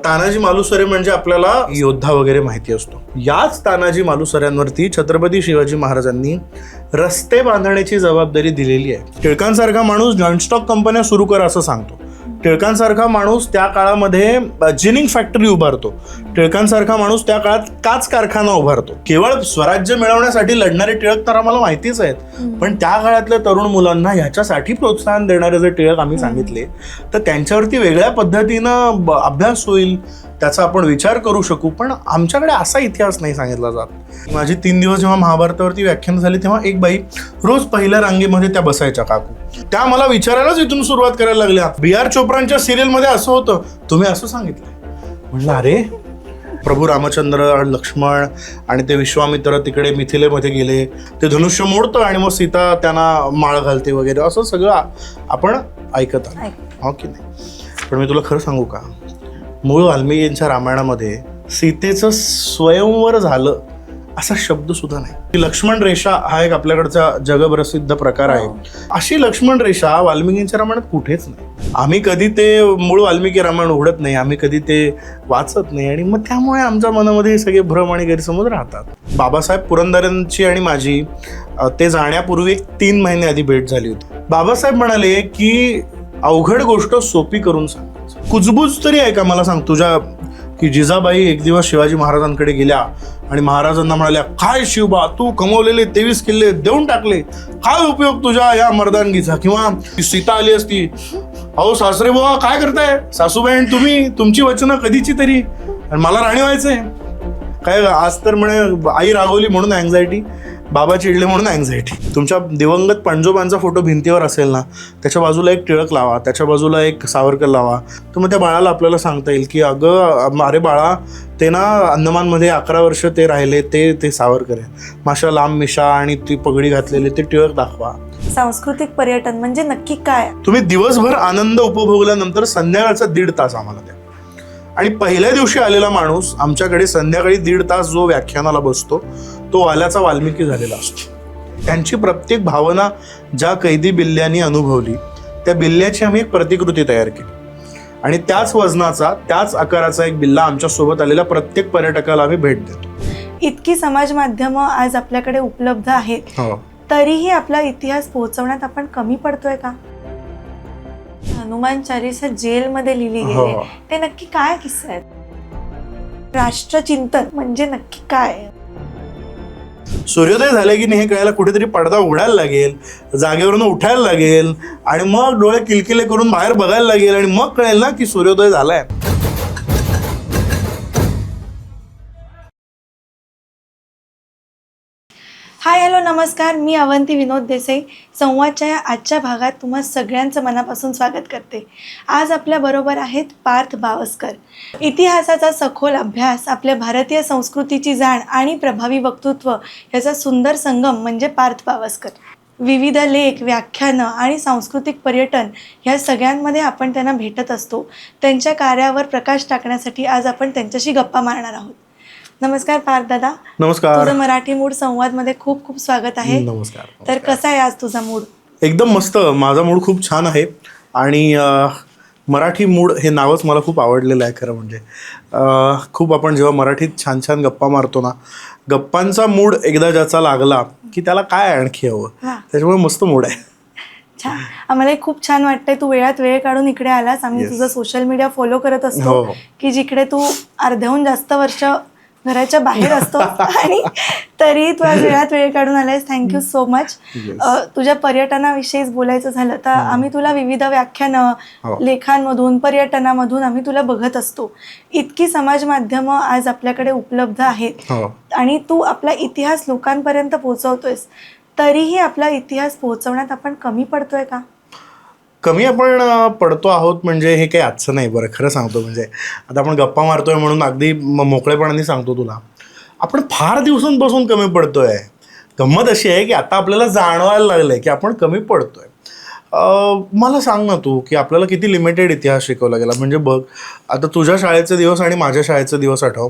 तानाजी मालुसरे म्हणजे आपल्याला योद्धा वगैरे माहिती असतो. याच तानाजी मालुसऱ्यांवरती छत्रपती शिवाजी महाराजांनी रस्ते बांधण्याची जबाबदारी दिलेली आहे. टिळकांसारखा माणूस जॉईंट स्टॉक कंपन्या सुरू कर असं सांगतो. टिळकांसारखा माणूस त्या काळामध्ये जिनिंग फॅक्टरी उभारतो. टिळकांसारखा माणूस त्या काळात काच कारखाना उभारतो. केवळ स्वराज्य मिळवण्यासाठी लढणारे टिळक तर आम्हाला माहितीच आहेत, पण त्या काळातल्या तरुण मुलांना ह्याच्यासाठी प्रोत्साहन देणारे जर टिळक आम्ही सांगितले तर त्यांच्यावरती वेगळ्या पद्धतीनं अभ्यास होईल, त्याचा आपण विचार करू शकू. पण आमच्याकडे असा इतिहास नाही सांगितला जात. माझी 3 दिवस जेव्हा महाभारतावरती व्याख्यान झाली तेव्हा एक बाई रोज पहिल्या रांगेमध्ये त्या बसायच्या काकू, त्या मला विचारायलाच इथून सुरुवात करायला लागल्या. B.R. चोप्रांच्या सिरियलमध्ये असं होतं, तुम्ही असं सांगितलंय. म्हणलं अरे, प्रभू रामचंद्र, लक्ष्मण आणि ते विश्वामित्र तिकडे मिथिलेमध्ये गेले, ते धनुष्य मोडतं आणि मग सीता त्यांना माळ घालते वगैरे, असं सगळं आपण ऐकत आलो, हो की नाही. पण मी तुला खरं सांगू का, मूळ वाल्मिकींच्या रामायणामध्ये सीतेचं स्वयंवर झालं असा शब्द सुद्धा नाही. लक्ष्मण रेषा हा एक आपल्याकडचा जगप्रसिद्ध प्रकार आहे. अशी लक्ष्मण रेषा वाल्मिकींच्या रामायणात कुठेच नाही. आम्ही कधी ते मूळ वाल्मिकी रामायण उघडत नाही, आम्ही कधी ते वाचत नाही, आणि मग त्यामुळे आमच्या मनामध्ये हे सगळे भ्रम आणि गैरसमज राहतात. बाबासाहेब पुरंदरेंची आणि माझी ते जाण्यापूर्वी 3 महिने आधी भेट झाली होती. बाबासाहेब म्हणाले की अवघड गोष्ट सोपी करून सांगायचं. कुजबूज तरी आहे का मला सांग तुझ्या, की जिजाबाई एक दिवस शिवाजी महाराजांकडे गेल्या आणि महाराजांना म्हणाल्या, काय शिवबा, तू कमवलेले 23 किल्ले देऊन टाकले, काय उपयोग तुझ्या या मर्दानगीचा. किंवा सीता आली असती, अहो सासरे बुवा काय करताय, सासूबाई तुम्ही, तुमची वचनं कधीची तरी, आणि मला राणी व्हायचंय काय. आज तर म्हणे आई रागवली म्हणून अँझायटी, बाबा चिडले म्हणून अँझायटी. तुमच्या दिवंगत पणजोबांचा फोटो भिंतीवर असेल ना, त्याच्या बाजूला एक टिळक लावा, त्याच्या बाजूला एक सावरकर लावा, तर मग त्या बाळाला आपल्याला सांगता येईल की अगं अरे बाळा, ते ना अंदमानमध्ये 11 वर्ष ते राहिले, ते सावरकर आहे. माशा लांब मिशा आणि ती पगडी घातलेली ते टिळक दाखवा. सांस्कृतिक पर्यटन म्हणजे नक्की काय? तुम्ही दिवसभर आनंद उपभोगल्यानंतर संध्याकाळचा 1.5 तास आम्हाला द्या. आणि पहिल्या दिवशी आलेला माणूस आमच्याकडे संध्याकाळी 1.5 तास जो व्याख्यानाला बसतो तो वाल्याचा वाल्मिकी झालेला असतो. त्यांची प्रत्येक भावना ज्या कैदी बिल्ल्यांनी अनुभवली, त्या बिल्ल्याची आम्ही एक प्रतिकृती तयार केली, आणि त्याच वजनाचा, त्याच आकाराचा एक बिल्ला आमच्या सोबत आलेल्या प्रत्येक पर्यटकाला आम्ही भेट देतो. इतकी समाज माध्यमं आज आपल्याकडे उपलब्ध आहेत, तरीही आपला इतिहास पोहोचवण्यात आपण कमी पडतोय का? हनुमान चालीसा जेलमध्ये लिहिली गेली, ते नक्की काय किस्सा आहेत? राष्ट्रचिंतन म्हणजे नक्की काय? सूर्योदय झाले की नाही हे कळायला कुठेतरी पडदा उघडायला लागेल, जागेवरून उठायला लागेल, आणि मग डोळे किलकिले करून बाहेर बघायला लागेल, आणि मग कळेल ना की सूर्योदय झालाय. हाय, हॅलो, नमस्कार. मी अवंती विनोद देसाई संवादच्या या आजच्या भागात तुम्हा सगळ्यांचं मनापासून स्वागत करते. आज आपल्याबरोबर आहेत पार्थ बावस्कर. इतिहासाचा सखोल अभ्यास, आपल्या भारतीय संस्कृतीची जाण आणि प्रभावी वक्तृत्व याचा सुंदर संगम म्हणजे पार्थ बावस्कर. विविध लेख, व्याख्यानं आणि सांस्कृतिक पर्यटन ह्या सगळ्यांमध्ये आपण त्यांना भेटत असतो. त्यांच्या कार्यावर प्रकाश टाकण्यासाठी आज आपण त्यांच्याशी गप्पा मारणार आहोत. नमस्कार पार्थ दादा. नमस्कार. तुझं मराठी मूड संवादमध्ये खूप खूप स्वागत आहे. नमस्कार. तर कसा आहे आज तुझा मूड? एकदम मस्त. माझा मूड खूप छान आहे, आणि मराठी मूड हे नावच मला खूप आवडलेलं आहे खरं म्हणजे. खूप आपण जेव्हा मराठीत छान छान गप्पा मारतो ना, गप्पांचा मूड एकदा ज्याचा लागला की त्याला काय आणखी हवं, त्याच्यामुळे मस्त मूड आहे. छान. आम्हालाही खूप छान वाटतंय तू वेळात वेळ काढून इकडे आलास. आम्ही तुझं सोशल मीडिया फॉलो करत असतो की जिकडे तू अर्ध्याहून जास्त वर्ष घराच्या बाहेर असतो, आणि तरी तू आज वेळात वेळ काढून आलायस. Thank you so much. तुझ्या पर्यटनाविषयीच बोलायचं झालं तर आम्ही तुला विविध व्याख्यानं, लेखांमधून, पर्यटनामधून आम्ही तुला बघत असतो. इतकी समाज माध्यमं आज आपल्याकडे उपलब्ध आहेत, आणि तू आपला इतिहास लोकांपर्यंत पोहोचवतोयस, तरीही आपला इतिहास पोहोचवण्यात आपण कमी पडतोय का? कमी आपण पडतो आहोत म्हणजे हे काही आजचं नाही. बरं खरं सांगतो, म्हणजे आता आपण गप्पा मारतोय म्हणून अगदी मोकळेपणाने सांगतो तुला, आपण फार दिवसांपासून कमी पडतोय. गंमत अशी आहे की आता आपल्याला जाणवायला लागलंय की आपण कमी पडतोय. मला सांग ना तू, की आपल्याला किती लिमिटेड इतिहास शिकवला गेला. म्हणजे बघ, आता तुझ्या शाळेचे दिवस आणि माझ्या शाळेचे दिवस आठव.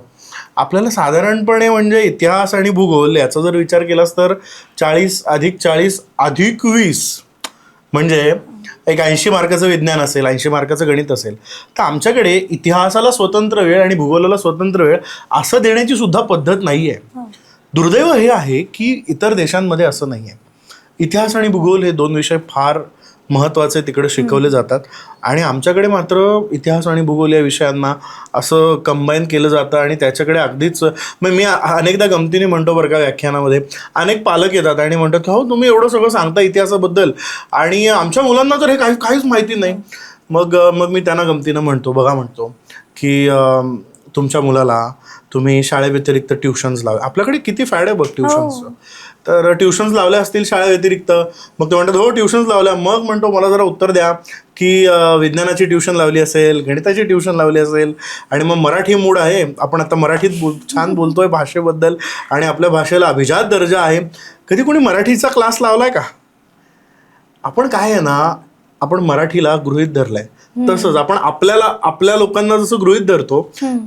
आपल्याला साधारणपणे म्हणजे इतिहास आणि भूगोल याचा जर विचार केलास तर 40 + 40 + 20 म्हणजे एक 80 मार्काचं विज्ञान असेल, 80 मार्काचं गणित असेल, तर आमच्याकडे इतिहासाला स्वतंत्र वेळ आणि भूगोलाला स्वतंत्र वेळ असं देण्याची सुद्धा पद्धत नाही आहे. दुर्दैव हे आहे की इतर देशांमध्ये असं नाही आहे. इतिहास आणि भूगोल हे 2 विषय फार महत्त्वाचे तिकडे शिकवले जातात आणि आमच्याकडे मात्र इतिहास आणि भूगोल या विषयांना असं कंबाईन केलं जातं आणि त्याच्याकडे अगदीच मी अनेकदा गमतीने म्हणतो बरं का, व्याख्यानामध्ये अनेक पालक येतात आणि म्हणतात की हो तुम्ही एवढं सगळं सांगता इतिहासाबद्दल आणि आमच्या मुलांना तर हे काहीच माहिती नाही. मग मी त्यांना गमतीनं म्हणतो की तुमच्या मुलाला तुम्ही शाळेव्यतिरिक्त ट्युशन्स लावा. आपल्याकडे किती फायदा आहे बघ ट्युशन्सचं. तर ट्युशन्स लावल्या असतील शाळेव्यतिरिक्त, मग ते म्हणतात हो ट्युशन्स लावल्या. मग म्हणतो मला जरा उत्तर द्या की विज्ञानाची ट्युशन लावली असेल, गणिताची ट्युशन लावली असेल आणि मग मराठी मूड आहे, आपण आता मराठीत छान बोलतोय भाषेबद्दल आणि आपल्या भाषेला अभिजात दर्जा आहे, कधी कोणी मराठीचा क्लास लावलाय का? आपण काय आहे ना, आपण मराठीला गृहीत धरलंय. तसंच आपण आपल्या लोकांना जसं गृहीत धरतो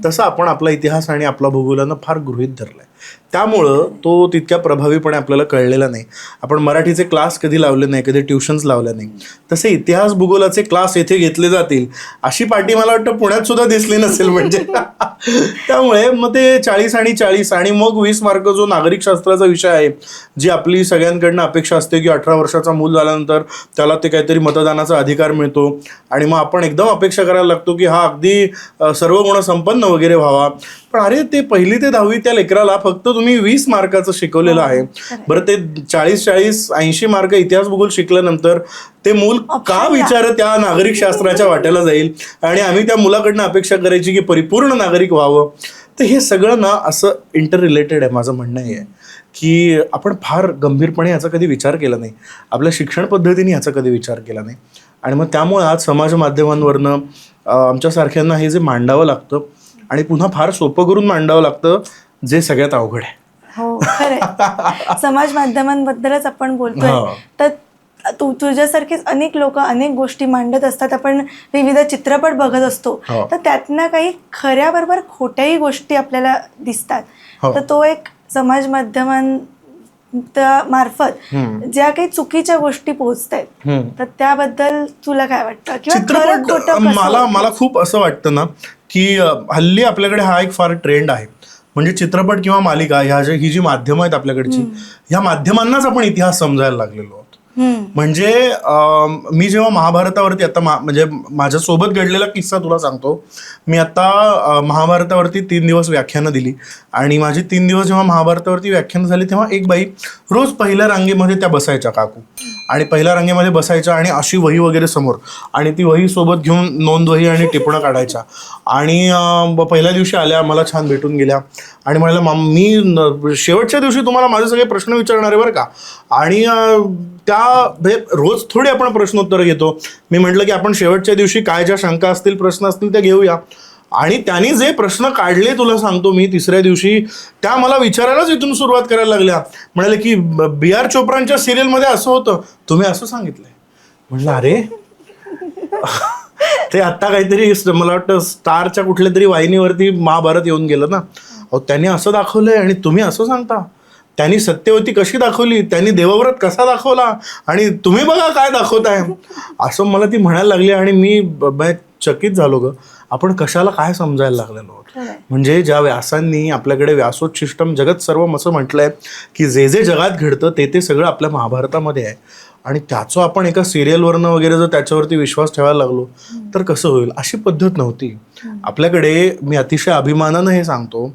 तसं आपण आपला इतिहास आणि आपला भूगोलानं फार गृहीत धरलाय. त्यामुळं तो तितक्या प्रभावीपणे आपल्याला कळलेला नाही. आपण मराठीचे क्लास कधी लावले नाही, कधी ट्युशन्स लावल्या नाही. तसे इतिहास भूगोलाचे क्लास येथे घेतले जातील अशी पार्टी मला वाटतं पुण्यात सुद्धा दिसली नसेल म्हणजे. त्यामुळे मग ते 40 आणि 40 आणि मग 20 मार्क जो नागरिक शास्त्राचा विषय आहे, जी आपली सगळ्यांकडनं अपेक्षा असते की 18 वर्षाचा मूल झाल्यानंतर त्याला ते काहीतरी मतदानाचा अधिकार मिळतो आणि मग आपण एकदम अपेक्षा करायला लागतो की हा अगदी सर्व गुण संपन्न वगैरे व्हावा. पण अरे ते 1ली ते 10वी त्या लेकराला फक्त तुम्ही 20 मार्काचं शिकवलेलं आहे. बरं ते 40 80 मार्क इतिहास भूगोल शिकल्यानंतर ते मूल का विचार त्या नागरिक शास्त्राच्या वाट्याला जाईल आणि आम्ही त्या मुलाकडनं अपेक्षा करायची की परिपूर्ण नागरिक व्हावं. तर हे सगळं ना असं इंटर रिलेटेड आहे. माझं म्हणणं हे आहे की आपण फार गंभीरपणे याचा कधी विचार केला नाही, आपल्या शिक्षण पद्धतीने याचा कधी विचार केला नाही आणि मग त्यामुळे आज समाज माध्यमांवरनं आमच्यासारख्यांना हे जे मांडावं लागतं आणि पुन्हा फार सोपं करून मांडावं लागतं, जे सगळ्यात अवघड आहे. हो खरंय. समाज माध्यमांबद्दलच आपण बोलतोय तर तुझ्यासारखेच अनेक लोक अनेक गोष्टी मांडत असतात. आपण विविध चित्रपट बघत असतो तर त्यातनं काही खऱ्या बरोबर खोट्याही गोष्टी आपल्याला दिसतात. तर तो एक समाज मार्फत ज्या काही चुकीच्या गोष्टी पोहोचतायत तर त्याबद्दल तुला काय वाटतं? चित्रपट मला खूप असं वाटतं ना की हल्ली आपल्याकडे हा एक फार ट्रेंड आहे, म्हणजे चित्रपट किंवा मालिका ही जी माध्यमं आहेत आपल्याकडची, ह्या माध्यमांनाच आपण इतिहास समजायला लागलेलो आहोत. म्हणजे मी जेव्हा महाभारतावरती आता म्हणजे माझ्यासोबत घडलेला किस्सा तुला सांगतो. मी आता महाभारतावरती 3 दिवस व्याख्यानं दिली आणि माझी 3 दिवस जेव्हा महाभारतावरती व्याख्यानं झाली तेव्हा एक बाई रोज पहिल्या रांगेमध्ये त्या बसायच्या, काकू, आणि पहिल्या रांगेमध्ये बसायच्या आणि अशी वही वगैरे समोर आणि ती वही सोबत घेऊन नोंद वही आणि टिपणं काढायच्या आणि पहिल्या दिवशी आल्या, मला छान भेटून गेल्या आणि म्हणाल्या मी शेवटच्या दिवशी तुम्हाला माझे सगळे प्रश्न विचारणार आहे बरं का. आणि त्या रोज थोडे आपण प्रश्नोत्तर घेतो. मी म्हटलं की आपण शेवटच्या दिवशी काय ज्या शंका असतील, प्रश्न असतील त्या घेऊया. आणि त्यांनी जे प्रश्न काढले तुला सांगतो मी, 3ऱ्या दिवशी त्या मला विचारायलाच इथून सुरुवात करायला लागल्या. म्हणाले की B.R. चोप्रांच्या सिरियलमध्ये असं होतं, तुम्ही असं सांगितलंय. म्हटलं अरे ते आत्ता काहीतरी मला वाटतं स्टारच्या कुठल्या तरी वाहिनीवरती महाभारत येऊन गेलं ना, अहो त्यांनी असं दाखवलंय आणि तुम्ही असं सांगता. त्यांनी सत्यवती कशी दाखवली, त्यांनी देवव्रत कसा दाखवला आणि तुम्ही बघा काय दाखवताय, असं मला ती म्हणायला लागली. आणि मी चकित झालो ग, आपण कशाला काय समजायला लागलेलो आहोत. म्हणजे ज्या व्यासांनी आपल्याकडे व्यासोच्छिष्टम जगत सर्वम असं म्हटलंय की जे जे जगात घडतं ते सगळं आपल्या महाभारतामध्ये आहे आणि त्याचं आपण एका सिरियलवरनं वगैरे जर त्याच्यावरती विश्वास ठेवायला लागलो तर कसं होईल. अशी पद्धत नव्हती आपल्याकडे. मी अतिशय अभिमानानं हे सांगतो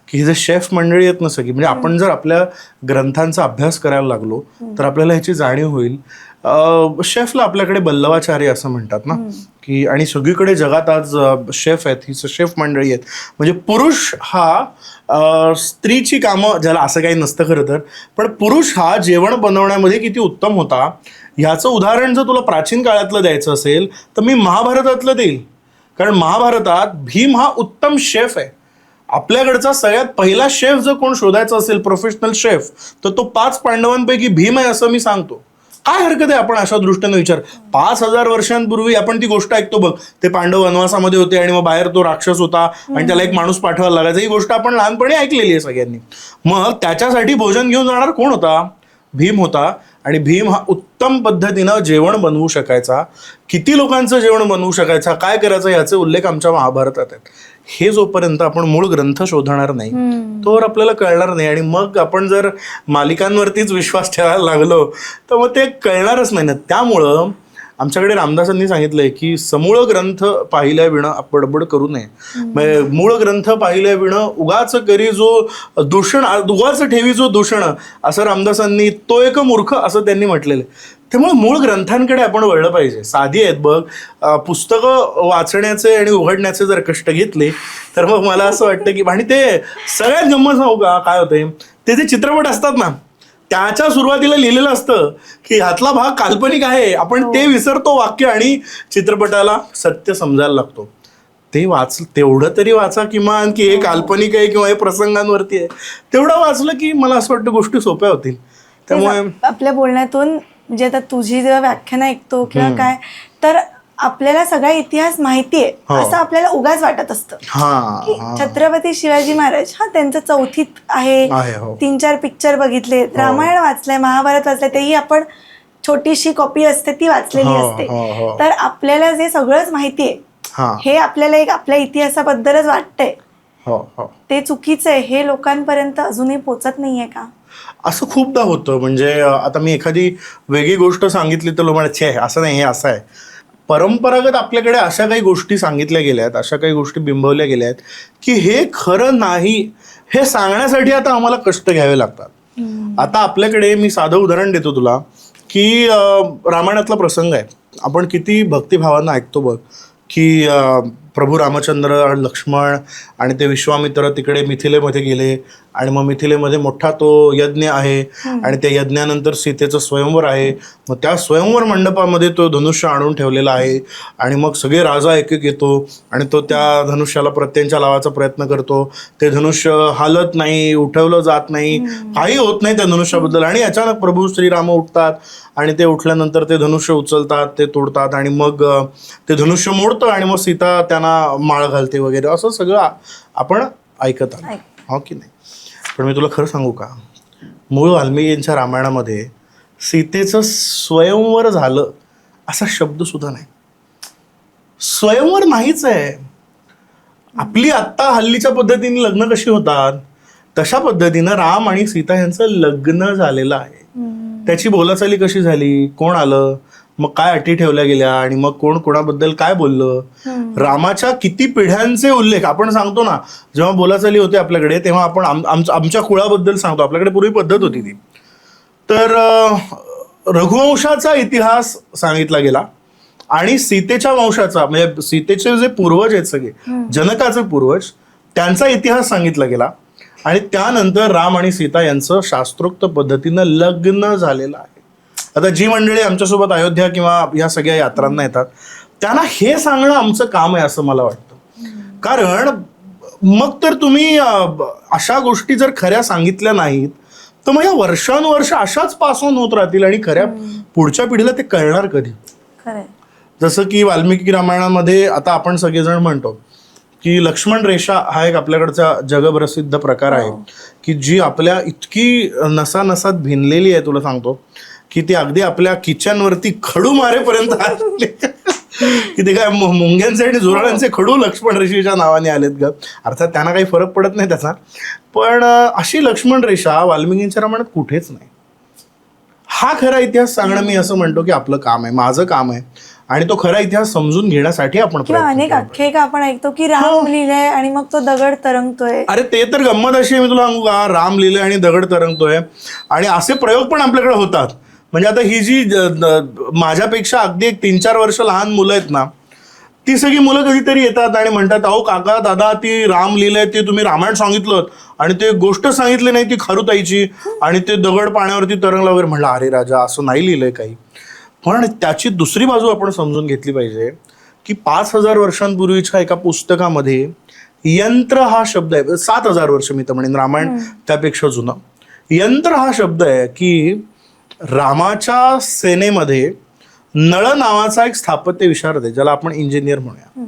की हे जे शेफ मंडळी आहेत ना सगळी, म्हणजे आपण जर आपल्या ग्रंथांचा अभ्यास करायला लागलो तर आपल्याला ह्याची जाणीव होईल. शेफला आपल्याकडे बल्लवाचार्य असं म्हणतात ना की, आणि सगळीकडे जगात आज शेफ आहेत, ही शेफ मंडळी आहेत. म्हणजे पुरुष हा स्त्रीची कामं, ज्याला असं काही नसतं खरं तर, पण पुरुष हा जेवण बनवण्यामध्ये किती उत्तम होता ह्याचं उदाहरण जर तुला प्राचीन काळातलं द्यायचं असेल तर मी महाभारतातलं देईल. कारण महाभारतात भीम हा उत्तम शेफ आहे. आपल्याकडचा सगळ्यात पहिला शेफ जर कोण शोधायचा असेल, प्रोफेशनल शेफ, तर तो 5 पांडवांपैकी भीम आहे असं मी सांगतो. काय हरकत आहे आपण अशा दृष्टीने विचार. 5000 वर्षांपूर्वी आपण ती गोष्ट ऐकतो बघ, ते पांडव वनवासामध्ये होते आणि मग बाहेर तो राक्षस होता आणि त्याला एक माणूस पाठवायला लागायचा. ही गोष्ट आपण लहानपणी ऐकलेली आहे सगळ्यांनी. मग त्याच्यासाठी भोजन घेऊन जाणार कोण होता? भीम होता आणि भीम हा उत्तम पद्धतीनं जेवण बनवू शकायचा, किती लोकांचं जेवण बनवू शकायचा, काय करायचं याचे उल्लेख आमच्या महाभारतात आहेत. हे जोपर्यंत आपण मूळ ग्रंथ शोधणार नाही तोवर आपल्याला कळणार नाही. आणि मग आपण जर मालिकांवरतीच विश्वास ठेवायला लागलो तर मग ते कळणारच नाही ना. त्यामुळं आमच्याकडे रामदासांनी सांगितलंय की समूळ ग्रंथ पाहिल्या विणं बडबड करू नये. म्हणजे मूळ ग्रंथ पाहिल्या विणं उगाच करी जो दूषण, उगाच ठेवी जो दूषण, असं रामदासांनी, तो एक मूर्ख असं त्यांनी म्हटलेलं आहे. त्यामुळे मूळ ग्रंथांकडे आपण वळलं पाहिजे. साधी आहेत बघ, पुस्तकं वाचण्याचे आणि उघडण्याचे जर कष्ट घेतले तर मग मला असं वाटतं की, आणि ते सगळ्यात गंमत सांगू का काय होतंय, ते जे चित्रपट असतात ना त्याच्या सुरुवातीला लिहिलेलं असतं की ह्यातला भाग काल्पनिक आहे, आपण ते विसरतो वाक्य आणि चित्रपटाला सत्य समजायला लागतो. ते तेवढं तरी वाचा किमान की हे काल्पनिक आहे किंवा हे प्रसंगांवरती आहे. तेवढं वाचलं की मला असं वाटतं गोष्टी सोप्या होतील. त्यामुळे आपल्या बोलण्यातून म्हणजे आता तुझी जेव्हा व्याख्यान ऐकतो किंवा काय, तर आपल्याला सगळा इतिहास माहिती आहे असं आपल्याला उगाच वाटत असतं. छत्रपती शिवाजी महाराज हा त्यांचं चौथीत आहे, 3-4 पिक्चर बघितले, रामायण वाचलंय, महाभारत वाचलंय, तेही आपण छोटीशी कॉपी असते ती वाचलेली असते. तर आपल्याला जे सगळंच माहिती आहे हे आपल्याला एक आपल्या इतिहासाबद्दलच वाटतंय, ते चुकीचं आहे. हे लोकांपर्यंत अजूनही पोचत नाहीये का? असं खूपदा होतं. म्हणजे आता मी एखादी वेगळी गोष्ट सांगितली तर लोक म्हणत, छे असं नाही, हे असं आहे. परंपरागत आपल्याकडे अशा काही गोष्टी सांगितल्या गेल्या आहेत, अशा काही गोष्टी बिंबवल्या गेल्या आहेत की हे खरं नाही हे सांगण्यासाठी आता आम्हाला कष्ट घ्यावे लागतात. आता आपल्याकडे मी साधं उदाहरण देतो तुला की रामायणातला प्रसंग आहे, आपण किती भक्तिभावानं ऐकतो बघ की प्रभू रामचंद्र, लक्ष्मण आणि ते विश्वामित्र तिकडे मिथिलेमध्ये गेले आणि मग मिथिलेमध्ये मोठा तो यज्ञ आहे आणि त्या यज्ञानंतर सीतेचं स्वयंवर आहे. मग त्या स्वयंवर मंडपामध्ये तो धनुष्य आणून ठेवलेला आहे आणि मग सगळे राजा एक एक येतो आणि तो त्या धनुष्याला प्रत्यंचा लावायचा प्रयत्न करतो. ते धनुष्य हालत नाही, उठवलं जात नाही, काही होत नाही त्या धनुष्याबद्दल. आणि अचानक प्रभू श्रीराम उठतात आणि ते उठल्यानंतर ते धनुष्य उचलतात, ते तोडतात आणि मग ते धनुष्य मोडतं आणि मग सीता त्यांना माळ घालते वगैरे. असं सगळं आपण ऐकत आलो, हो की नाही? पण मी तुला खरं सांगू का, मूळ वाल्मिकींच्या रामायणामध्ये सीतेचं स्वयंवर झालं असा शब्द सुद्धा नाही. स्वयंवर नाहीच आहे. आपली आत्ता हल्लीच्या पद्धतीने लग्न कशी होतात तशा पद्धतीनं राम आणि सीता यांचं लग्न झालेलं आहे. त्याची बोलाचाली कशी झाली, कोण आलं, मग काय अटी ठेवल्या गेल्या आणि मग कोण कोणाबद्दल काय बोललं, रामाच्या किती पिढ्यांचे उल्लेख आपण सांगतो ना. जेव्हा बोलाचाली होते आपल्याकडे तेव्हा आपण आमच्या कुळाबद्दल सांगतो, आपल्याकडे पूर्वी पद्धत होती ती. तर रघुवंशाचा इतिहास सांगितला गेला आणि सीतेच्या वंशाचा, म्हणजे सीतेचे जे पूर्वज आहेत सगळे, जनकाचे पूर्वज, त्यांचा इतिहास सांगितला गेला. आणि त्यानंतर राम आणि सीता यांचं शास्त्रोक्त पद्धतीनं लग्न झालेलं आहे. आता जी मंडळी आमच्यासोबत अयोध्या किंवा या सगळ्या यात्रांना येतात त्यांना हे सांगणं आमचं काम आहे असं मला वाटतं. कारण मग तर तुम्ही अशा गोष्टी जर खऱ्या सांगितल्या नाहीत तर मग या वर्षानुवर्ष अशाच पास ऑन होत राहतील आणि खऱ्या पुढच्या पिढीला ते कळणार कधी. जसं की वाल्मिकी रामायणामध्ये आता आपण सगळेजण म्हणतो की लक्ष्मण रेषा हा एक आपल्याकडचा जगप्रसिद्ध प्रकार आहे की जी आपल्या इतकी नसानसात भिनलेली आहे, तुला सांगतो की ती अगदी आपल्या किचनवरती खडू मारेपर्यंत आले की ते काय मुंग्यांचे आणि झुरळांचे खडू लक्ष्मण रेषेच्या नावाने आलेत ग. अर्थात त्यांना काही फरक पडत नाही त्याचा, पण अशी लक्ष्मण रेषा वाल्मिकींच्या रामायणात कुठेच नाही. हा खरा इतिहास सांगणं मी असं म्हणतो की आपलं काम आहे, माझं काम आहे. आणि तो खरा इतिहास समजून घेण्यासाठी आपण अनेक आख्यायिका आपण ऐकतो की राम लिहिलंय आणि मग तो दगड तरंगतोय. अरे ते तर गंमत अशी आहे, मी तुला सांगू का, राम लिहिलंय आणि दगड तरंगतोय आणि असे प्रयोग पण आपल्याकडे होतात. म्हणजे आता ही जी माझ्यापेक्षा अगदी 3-4 वर्ष लहान मुलं आहेत ना, ती सगळी मुलं कधीतरी येतात आणि म्हणतात, अहो काका दादा ती राम लिहिलंय, ते तुम्ही रामायण सांगितलं आणि ते गोष्ट सांगितली नाही ती खारुताईची आणि ते दगड पाण्यावरती तरंगला वगैरे. म्हणलं अरे राजा असं नाही लिहिलंय काही. पण त्याची दुसरी बाजू आपण समजून घेतली पाहिजे की 5000 वर्षांपूर्वीच्या एका पुस्तकामध्ये यंत्र हा शब्द आहे. 7000 वर्ष मी तर म्हणेन, रामायण त्यापेक्षा जुनं. यंत्र हा शब्द आहे की रामाच्या सेनेमध्ये नळ नावाचा एक स्थापत्य विशारद आहे, ज्याला आपण इंजिनियर म्हणूया.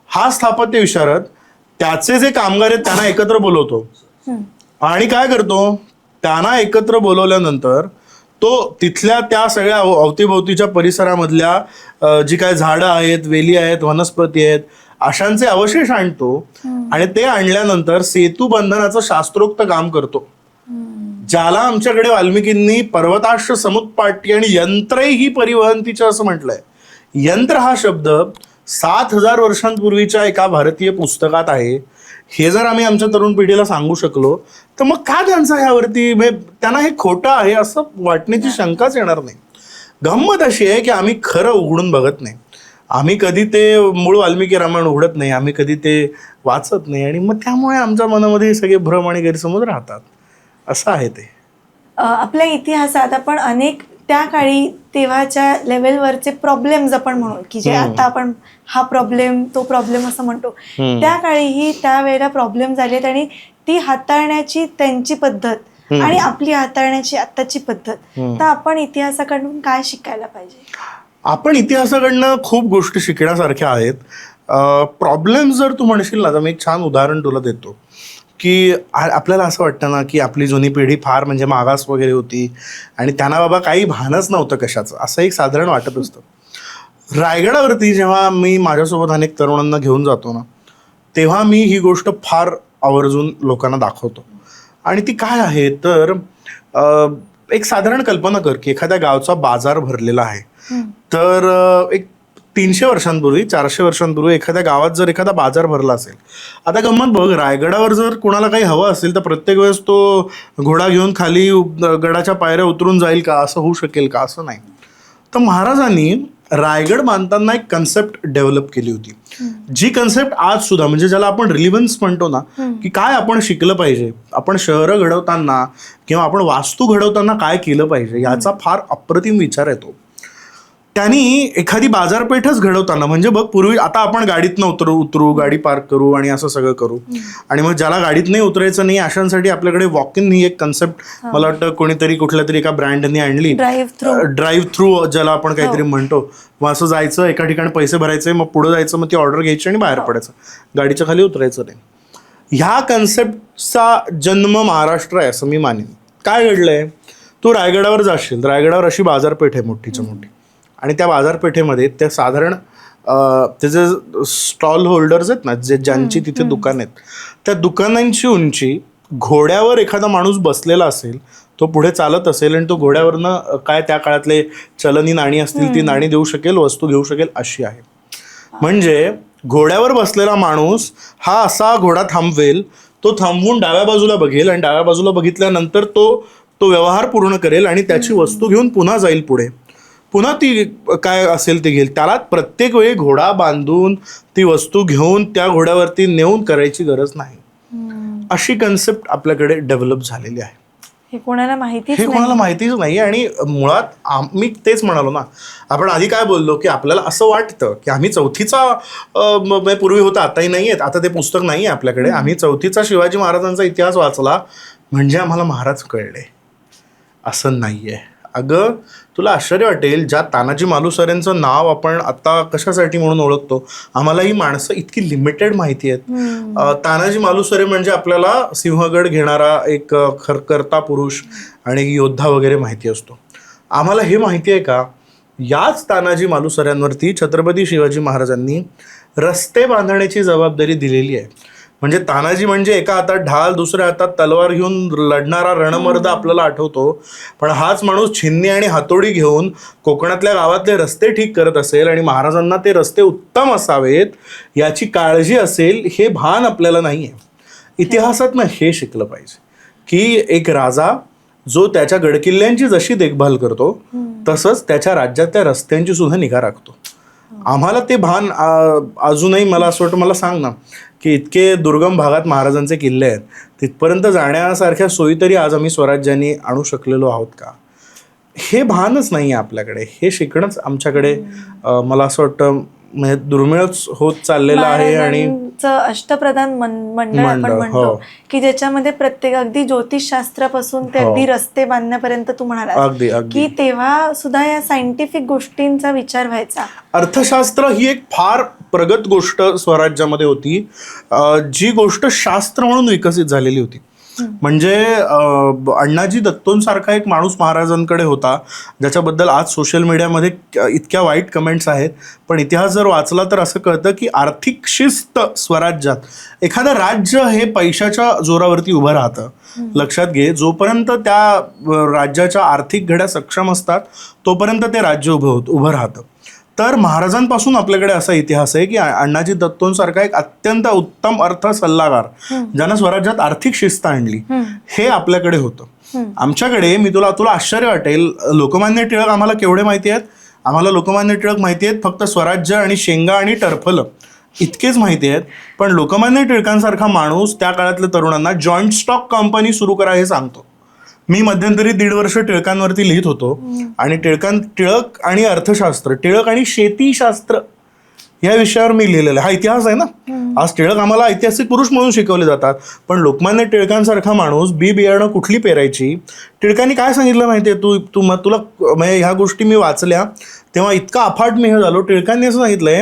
हा स्थापत्य विशारद त्याचे जे कामगार आहेत त्यांना एकत्र बोलवतो आणि काय करतो, त्यांना एकत्र बोलवल्यानंतर तो तिथल्या त्या सगळ्या अवतीभोवतीच्या परिसरामधल्या जी काय झाडं आहेत, वेली आहेत, वनस्पती आहेत, अशांचे अवशेष आणतो आणि ते आणल्यानंतर सेतू बंधनाचं शास्त्रोक्त काम करतो, ज्याला आमच्याकडे वाल्मिकींनी पर्वताश्र समुत्पाट्य आणि यंत्रही परिवहंतीच असं म्हटलंय. यंत्र हा शब्द 7,000 वर्षांपूर्वीच्या एका भारतीय पुस्तकात आहे. हे जर आम्ही आमच्या तरुण पिढीला सांगू शकलो तर मग का त्यांचा ह्यावरती त्यांना हे खोटं आहे असं वाटण्याची शंकाच येणार नाही. गंमत अशी आहे की आम्ही खरं उघडून बघत नाही. आम्ही कधी ते मूळ वाल्मिकी रामायण उघडत नाही, आम्ही कधी ते वाचत नाही आणि मग त्यामुळे आमच्या मनामध्ये हे सगळे भ्रम आणि गैरसमज राहतात. असं आहे ते. आपल्या इतिहासात आपण अनेक त्या काळी तेव्हाच्या लेवलवरचे प्रॉब्लेम्स आपण म्हणू की जे आता आपण हा प्रॉब्लेम तो प्रॉब्लेम असं म्हणतो, त्या काळीही त्यावेळेला प्रॉब्लेम झालेत आणि ती हाताळण्याची त्यांची पद्धत आणि आपली हाताळण्याची आत्ताची पद्धत, तर आपण इतिहासाकडून काय शिकायला पाहिजे? आपण इतिहासाकडनं खूप गोष्टी शिकण्यासारख्या आहेत. प्रॉब्लेम जर तू म्हणशील ना तर मी एक छान उदाहरण तुला देतो की आपल्याला असं वाटतं ना की आपली जुनी पिढी फार म्हणजे मागास वगैरे होती आणि त्यांना बाबा काही भानच नव्हतं कशाचं, असं एक साधारण वाटत असतं. रायगडावरती जेव्हा मी माझ्यासोबत अनेक तरुणांना घेऊन जातो ना तेव्हा मी ही गोष्ट फार आवर्जून लोकांना दाखवतो. आणि ती काय आहे तर एक साधारण कल्पना कर की एखाद्या गावचा बाजार भरलेला आहे. तर एक 300 वर्षांपूर्वी 400 वर्षांपूर्वी एखाद्या गावात जर एखादा बाजार भरला असेल. आता गंमत बघ, रायगडावर जर कोणाला काही हवं असेल तर प्रत्येक वेळेस तो घोडा घेऊन खाली गडाच्या पायऱ्या उतरून जाईल का, असं होऊ शकेल का? असं नाही. तर महाराजांनी रायगड बांधताना एक कन्सेप्ट डेव्हलप केली होती, जी कन्सेप्ट आज सुद्धा म्हणजे ज्याला आपण रिलिव्हन्स म्हणतो ना, की काय आपण शिकलं पाहिजे, आपण शहरं घडवताना किंवा आपण वास्तू घडवताना काय केलं पाहिजे याचा फार अप्रतिम विचार येतो. त्यांनी एखादी बाजारपेठच घडवताना म्हणजे बघ, पूर्वी आता आपण गाडीतनं उतरू गाडी पार्क करू आणि असं सगळं करू आणि मग ज्याला गाडीत नाही उतरायचं नाही अशांसाठी आपल्याकडे वॉक इन ही एक कन्सेप्ट मला वाटतं कोणीतरी कुठल्या तरी एका ब्रँडने आणली, ड्राईव्ह थ्रू ज्याला आपण काहीतरी म्हणतो. मग असं जायचं, एका ठिकाणी पैसे भरायचे, मग पुढे जायचं, मग ती ऑर्डर घ्यायची आणि बाहेर पडायचं, गाडीच्या खाली उतरायचं नाही. ह्या कन्सेप्टचा जन्म महाराष्ट्र आहे असं मी मानेन. काय घडलंय, तू रायगडावर जाशील, रायगडावर अशी बाजारपेठ आहे मोठीच्या मोठी आणि त्या बाजारपेठेमध्ये त्या साधारण त्याचे स्टॉल होल्डर्स आहेत ना, ज्यांची तिथे दुकान आहेत, त्या दुकानांची उंची घोड्यावर एखादा माणूस बसलेला असेल, तो पुढे चालत असेल आणि तो घोड्यावरनं काय त्या काळातले चलनी नाणी असतील ती नाणी देऊ शकेल, वस्तू घेऊ शकेल अशी आहे. म्हणजे घोड्यावर बसलेला माणूस हा असा घोडा थांबवेल, तो थांबवून डाव्या बाजूला बघेल आणि डाव्या बाजूला बघितल्यानंतर तो व्यवहार पूर्ण करेल आणि त्याची वस्तू घेऊन पुन्हा जाईल पुढे, पुन्हा ती काय असेल ते घेईल. त्याला प्रत्येक वेळी घोडा बांधून ती वस्तू घेऊन त्या घोड्यावरती नेऊन करायची गरज नाही. अशी कन्सेप्ट आपल्याकडे डेव्हलप झालेली आहे. हे कोणाला माहितीच नाही. आणि मुळात मी तेच म्हणालो ना, आपण आधी काय बोललो की आपल्याला असं वाटतं की आम्ही चौथीचा पूर्वी होता, आताही नाही आहेत, आता ते पुस्तक नाही आहे आपल्याकडे, आम्ही चौथीचा शिवाजी महाराजांचा इतिहास वाचला म्हणजे आम्हाला महाराज कळले. असं नाहीये. अगं, तुला आश्चर्य वाटेल, ज्या तानाजी मालुसरेंचं नाव आपण आता कशासाठी म्हणून ओळखतो, आम्हाला ही माणसं इतकी लिमिटेड माहिती आहेत. तानाजी मालुसरे म्हणजे आपल्याला सिंहगड घेणारा एक करता पुरुष आणि योद्धा वगैरे माहिती असतो. आम्हाला हे माहिती आहे का, याच तानाजी मालुसऱ्यांवरती छत्रपती शिवाजी महाराजांनी रस्ते बांधण्याची जबाबदारी दिलेली आहे. म्हणजे तानाजी म्हणजे एका हातात ढाल, दुसऱ्या हातात तलवार घेऊन लढणारा रणमर्द आपल्याला आठवतो, पण हाच माणूस छिन्नी आणि हातोडी घेऊन कोकणातल्या गावातले रस्ते ठीक करत असेल आणि महाराजांना ते रस्ते उत्तम असावेत याची काळजी असेल, हे भान आपल्याला नाही आहे. इतिहासातनं हे शिकलं पाहिजे की एक राजा जो त्याच्या गडकिल्ल्यांची जशी देखभाल करतो तसंच त्याच्या राज्यातल्या रस्त्यांची सुद्धा निगा राखतो. आम्हाला ते भान अजूनही, मला असं वाटतं, मला सांग ना की इतके दुर्गम भागात महाराजांचे किल्ले आहेत, तिथपर्यंत जाण्यासारख्या सोयी तरी आज आम्ही स्वराज्याने आणू शकलेलो आहोत का? हे भानच नाही आहे आपल्याकडे. हे शिकणंच आमच्याकडे मला असं वाटतं म्हणजे दुर्मिळच होत चाललेलं आहे. आणि अष्टप्रधान मंडळ आपण म्हणतो की ज्याच्यामध्ये प्रत्येक अगदी ज्योतिषशास्त्रापासून ते अगदी रस्ते बांधण्यापर्यंत तू म्हणाला की तेव्हा सुद्धा या सायंटिफिक गोष्टींचा विचार व्हायचा. अर्थशास्त्र ही एक फार प्रगत गोष्ट स्वराज्यामध्ये होती, जी गोष्ट शास्त्र म्हणून विकसित झालेली होती. म्हणजे अण्णाजी दत्तोंसारखा एक माणूस महाराजांकडे होता, ज्याच्याबद्दल आज सोशल मीडियामध्ये इतक्या वाईट कमेंट्स आहेत, पण इतिहास जर वाचला तर असं कळतं की आर्थिक शिस्त स्वराज्यात एखादं राज्य हे पैशाच्या जोरावरती उभं राहतं. लक्षात घे, जोपर्यंत त्या राज्याच्या आर्थिक घड्या सक्षम असतात तोपर्यंत ते राज्य उभं राहतं. तर महाराजांपासून आपल्याकडे असा इतिहास आहे की अण्णाजी दत्तोंसारखा एक अत्यंत उत्तम अर्थ सल्लागार ज्यानं स्वराज्यात आर्थिक शिस्त आणली, हे आपल्याकडे होतं. आमच्याकडे मी तुला आश्चर्य वाटेल, लोकमान्य टिळक आम्हाला केवढे माहिती आहेत? आम्हाला लोकमान्य टिळक माहिती आहेत फक्त स्वराज्य आणि शेंगा आणि टरफलं इतकेच माहिती आहेत. पण लोकमान्य टिळकांसारखा माणूस त्या काळातल्या तरुणांना जॉईंट स्टॉक कंपनी सुरू करा हे सांगतो. मी मध्यंतरी 1.5 वर्ष टिळकांवरती लिहित होतो आणि टिळक आणि अर्थशास्त्र, टिळक आणि शेतीशास्त्र या विषयावर मी लिहिलेलं आहे. हा इतिहास आहे ना. आज टिळक आम्हाला ऐतिहासिक पुरुष म्हणून शिकवले जातात, पण लोकमान्य टिळकांसारखा माणूस बियाणं कुठली पेरायची, टिळकांनी काय सांगितलं माहितीये, तुला म्हणजे ह्या गोष्टी मी वाचल्या तेव्हा इतका अफाट मी हे झालो. टिळकांनी असं सांगितलंय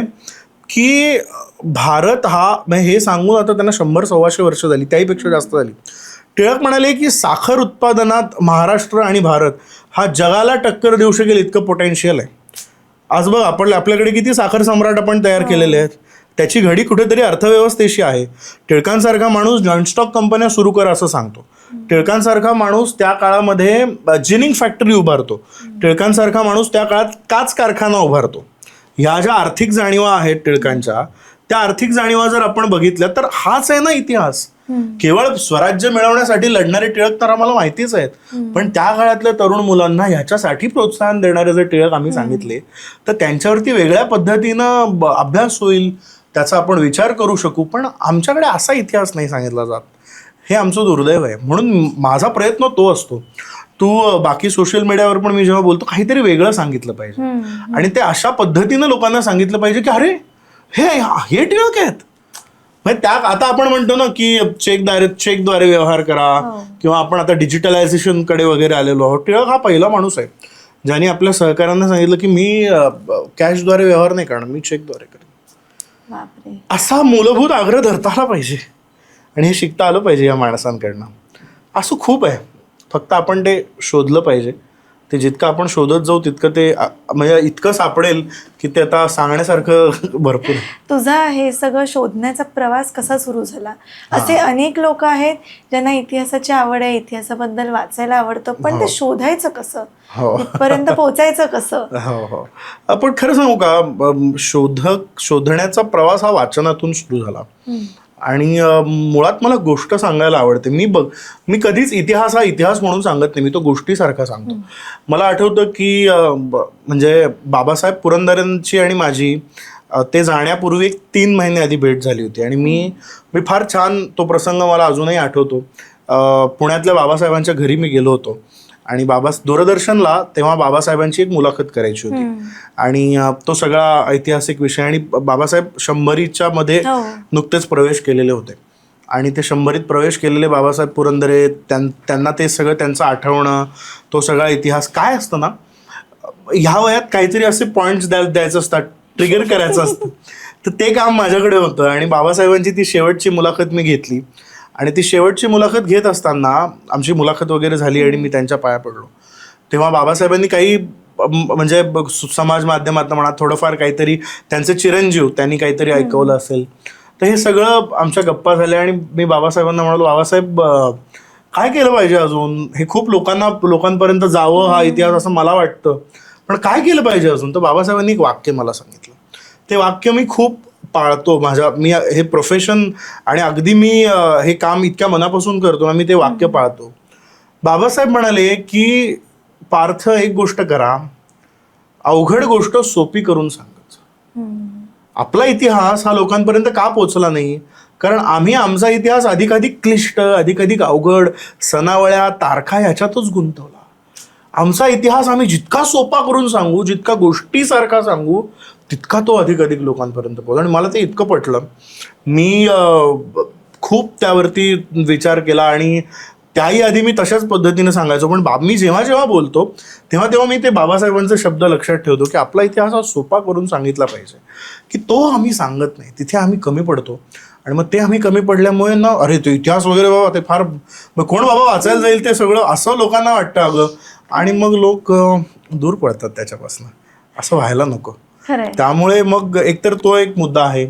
की भारत हा, म्हणजे हे सांगून आता त्यांना 100-125 वर्ष झाली, त्याहीपेक्षा जास्त झाली. टिळक म्हणाले की साखर उत्पादनात महाराष्ट्र आणि भारत हा जगाला टक्कर देऊ शकेल इतकं पोटेन्शियल आहे. आज बघ आपल्याकडे किती साखर सम्राट आपण तयार केलेले आहेत, त्याची घडी कुठेतरी अर्थव्यवस्थेशी आहे. टिळकांसारखा माणूस जॉईंट स्टॉक कंपन्या सुरू करा असं सांगतो. टिळकांसारखा माणूस त्या काळामध्ये जिनिंग फॅक्टरी उभारतो. टिळकांसारखा माणूस त्या काळात काच कारखाना उभारतो. ह्या ज्या आर्थिक जाणीवा आहेत टिळकांच्या, त्या आर्थिक जाणीवा जर आपण बघितल्या तर हाच आहे ना इतिहास. केवळ स्वराज्य मिळवण्यासाठी लढणारे टिळक तर आम्हाला माहितीच आहेत, पण त्या काळातल्या तरुण मुलांना ह्याच्यासाठी प्रोत्साहन देणारे जर टिळक आम्ही सांगितले तर त्यांच्यावरती वेगळ्या पद्धतीनं अभ्यास होईल, त्याचा आपण विचार करू शकू. पण आमच्याकडे असा इतिहास नाही सांगितला जात, हे आमचं दुर्दैव आहे. म्हणून माझा प्रयत्न तो असतो. तू बाकी सोशल मीडियावर पण मी जेव्हा बोलतो काहीतरी वेगळं सांगितलं पाहिजे आणि ते अशा पद्धतीनं लोकांना सांगितलं पाहिजे की अरे हे टिळक आहेत. म्हणजे आता आपण म्हणतो ना की चेकद्वारे व्यवहार करा, किंवा आपण आता डिजिटलायझेशन कडे वगैरे आलेलो आहोत. टिळक हा पहिला माणूस आहे ज्याने आपल्या सहकाऱ्यांना सांगितलं की मी कॅशद्वारे व्यवहार नाही करणार, मी चेकद्वारे करेन. असा मूलभूत आग्रह धरता आला पाहिजे आणि हे शिकता आलं पाहिजे या माणसांकडनं. असं खूप आहे, फक्त आपण ते शोधलं पाहिजे. ते जितकं आपण शोधत जाऊ तितकं ते म्हणजे इतकं सापडेल की ते आता सांगण्यासारखं भरपूर. तुझा हे सगळं शोधण्याचा प्रवास कसा सुरू झाला? असे अनेक लोक आहेत ज्यांना इतिहासाची आवड आहे, इतिहासाबद्दल वाचायला आवडतं, पण ते शोधायचं कसं, तिथपर्यंत पोहोचायचं कसं? हो, आपण खरं सांगू का, शोधण्याचा प्रवास हा वाचनातून सुरू झाला. आणि मुळात मला गोष्ट सांगायला आवडते. मी कधीच इतिहास हा इतिहास म्हणून सांगत नाही, मी तो गोष्टीसारखा सांगतो. मला आठवतं की म्हणजे बाबासाहेब पुरंदरेंची आणि माझी ते जाण्यापूर्वी 3 महिने आधी भेट झाली होती आणि मी फार छान, तो प्रसंग मला अजूनही आठवतो. पुण्यातल्या बाबासाहेबांच्या घरी मी गेलो होतो आणि दूरदर्शनला तेव्हा बाबासाहेबांची एक मुलाखत करायची होती आणि तो सगळा ऐतिहासिक विषय. आणि बाबासाहेब 100च्या मध्ये नुकतेच प्रवेश केलेले होते आणि ते 100रीत प्रवेश केलेले बाबासाहेब पुरंदरे, त्यांना ते सगळं त्यांचं आठवणं, तो सगळा इतिहास काय असतं ना, ह्या वयात काहीतरी असे पॉईंट्स द्यायचं असतात, ट्रिगर करायचं असतं. तर ते काम माझ्याकडे होतं आणि बाबासाहेबांची ती शेवटची मुलाखत मी घेतली. आणि ती शेवटची मुलाखत घेत असताना आमची मुलाखत वगैरे झाली आणि मी त्यांच्या पाया पडलो. तेव्हा बाबासाहेबांनी काही म्हणजे समाज माध्यमात म्हणा थोडंफार काहीतरी, त्यांचे चिरंजीव त्यांनी काहीतरी ऐकवलं असेल. तर हे सगळं आमच्या गप्पा झाल्या आणि मी बाबासाहेबांना म्हणालो, बाबासाहेब काय केलं पाहिजे अजून, हे खूप लोकांपर्यंत जावं हा इतिहास असं मला वाटतं, पण काय केलं पाहिजे अजून? तर बाबासाहेबांनी एक वाक्य मला सांगितलं. ते वाक्य मी खूप पाळतो. मी हे प्रोफेशन आणि अगदी मी हे काम इतक्या मनापासून करतो ना, मी ते वाक्य पाळतो. बाबासाहेब म्हणाले की पार्थ, एक गोष्ट करा, अवघड गोष्ट सोपी करून सांगायचं. आपला इतिहास हा लोकांपर्यंत का पोचला नाही? कारण आम्ही आमचा इतिहास अधिकाधिक क्लिष्ट, अधिकाधिक अवघड, सणावळ्या, तारखा ह्याच्यातच गुंतवला. आमचा इतिहास आम्ही जितका सोपा करून सांगू, जितका गोष्टीसारखा सांगू, तितका तो अधिकाधिक लोकांपर्यंत पोहोचला. आणि मला ते इतकं पटलं. मी खूप त्यावरती विचार केला आणि त्याही आधी मी तशाच पद्धतीने सांगायचो. पण मी जेव्हा बोलतो तेव्हा मी ते बाबासाहेबांचे शब्द लक्षात ठेवतो की आपला इतिहास हा सोपा करून सांगितला पाहिजे, की तो आम्ही सांगत नाही, तिथे आम्ही कमी पडतो. आणि मग ते आम्ही कमी पडल्यामुळे ना, अरे तो इतिहास वगैरे बाबा ते फार, मग कोण बाबा वाचायला जाईल ते सगळं, असं लोकांना वाटतं अगं. आणि मग लोक दूर पडतात त्याच्यापासून. असं व्हायला नको. खरंय. त्यामुळे मग एकतर तो एक मुद्दा आहे.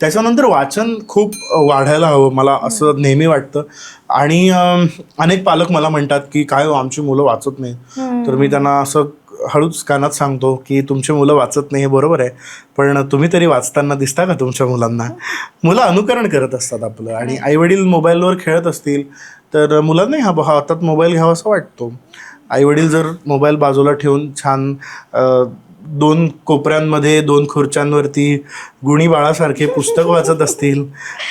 त्याच्यानंतर वाचन खूप वाढायला हवं मला असं नेहमी वाटतं. आणि अनेक पालक मला म्हणतात की काय आमची मुलं वाचत नाही. तर मी त्यांना असं हळूच कानात सांगतो की तुमची मुलं वाचत नाही हे बरोबर आहे, पण तुम्ही तरी वाचताना दिसता का तुमच्या मुलांना? मुलं अनुकरण करत असतात आपलं. आणि आईवडील मोबाईलवर खेळत असतील तर मुलांनाही हातात मोबाईल घ्यावा असं वाटतो. आईवडील जर मोबाईल बाजूला ठेवून छान 2 कोपऱ्यांमध्ये 2 खुर्च्यांवरती गुणी बाळासारखे पुस्तक वाचत असतील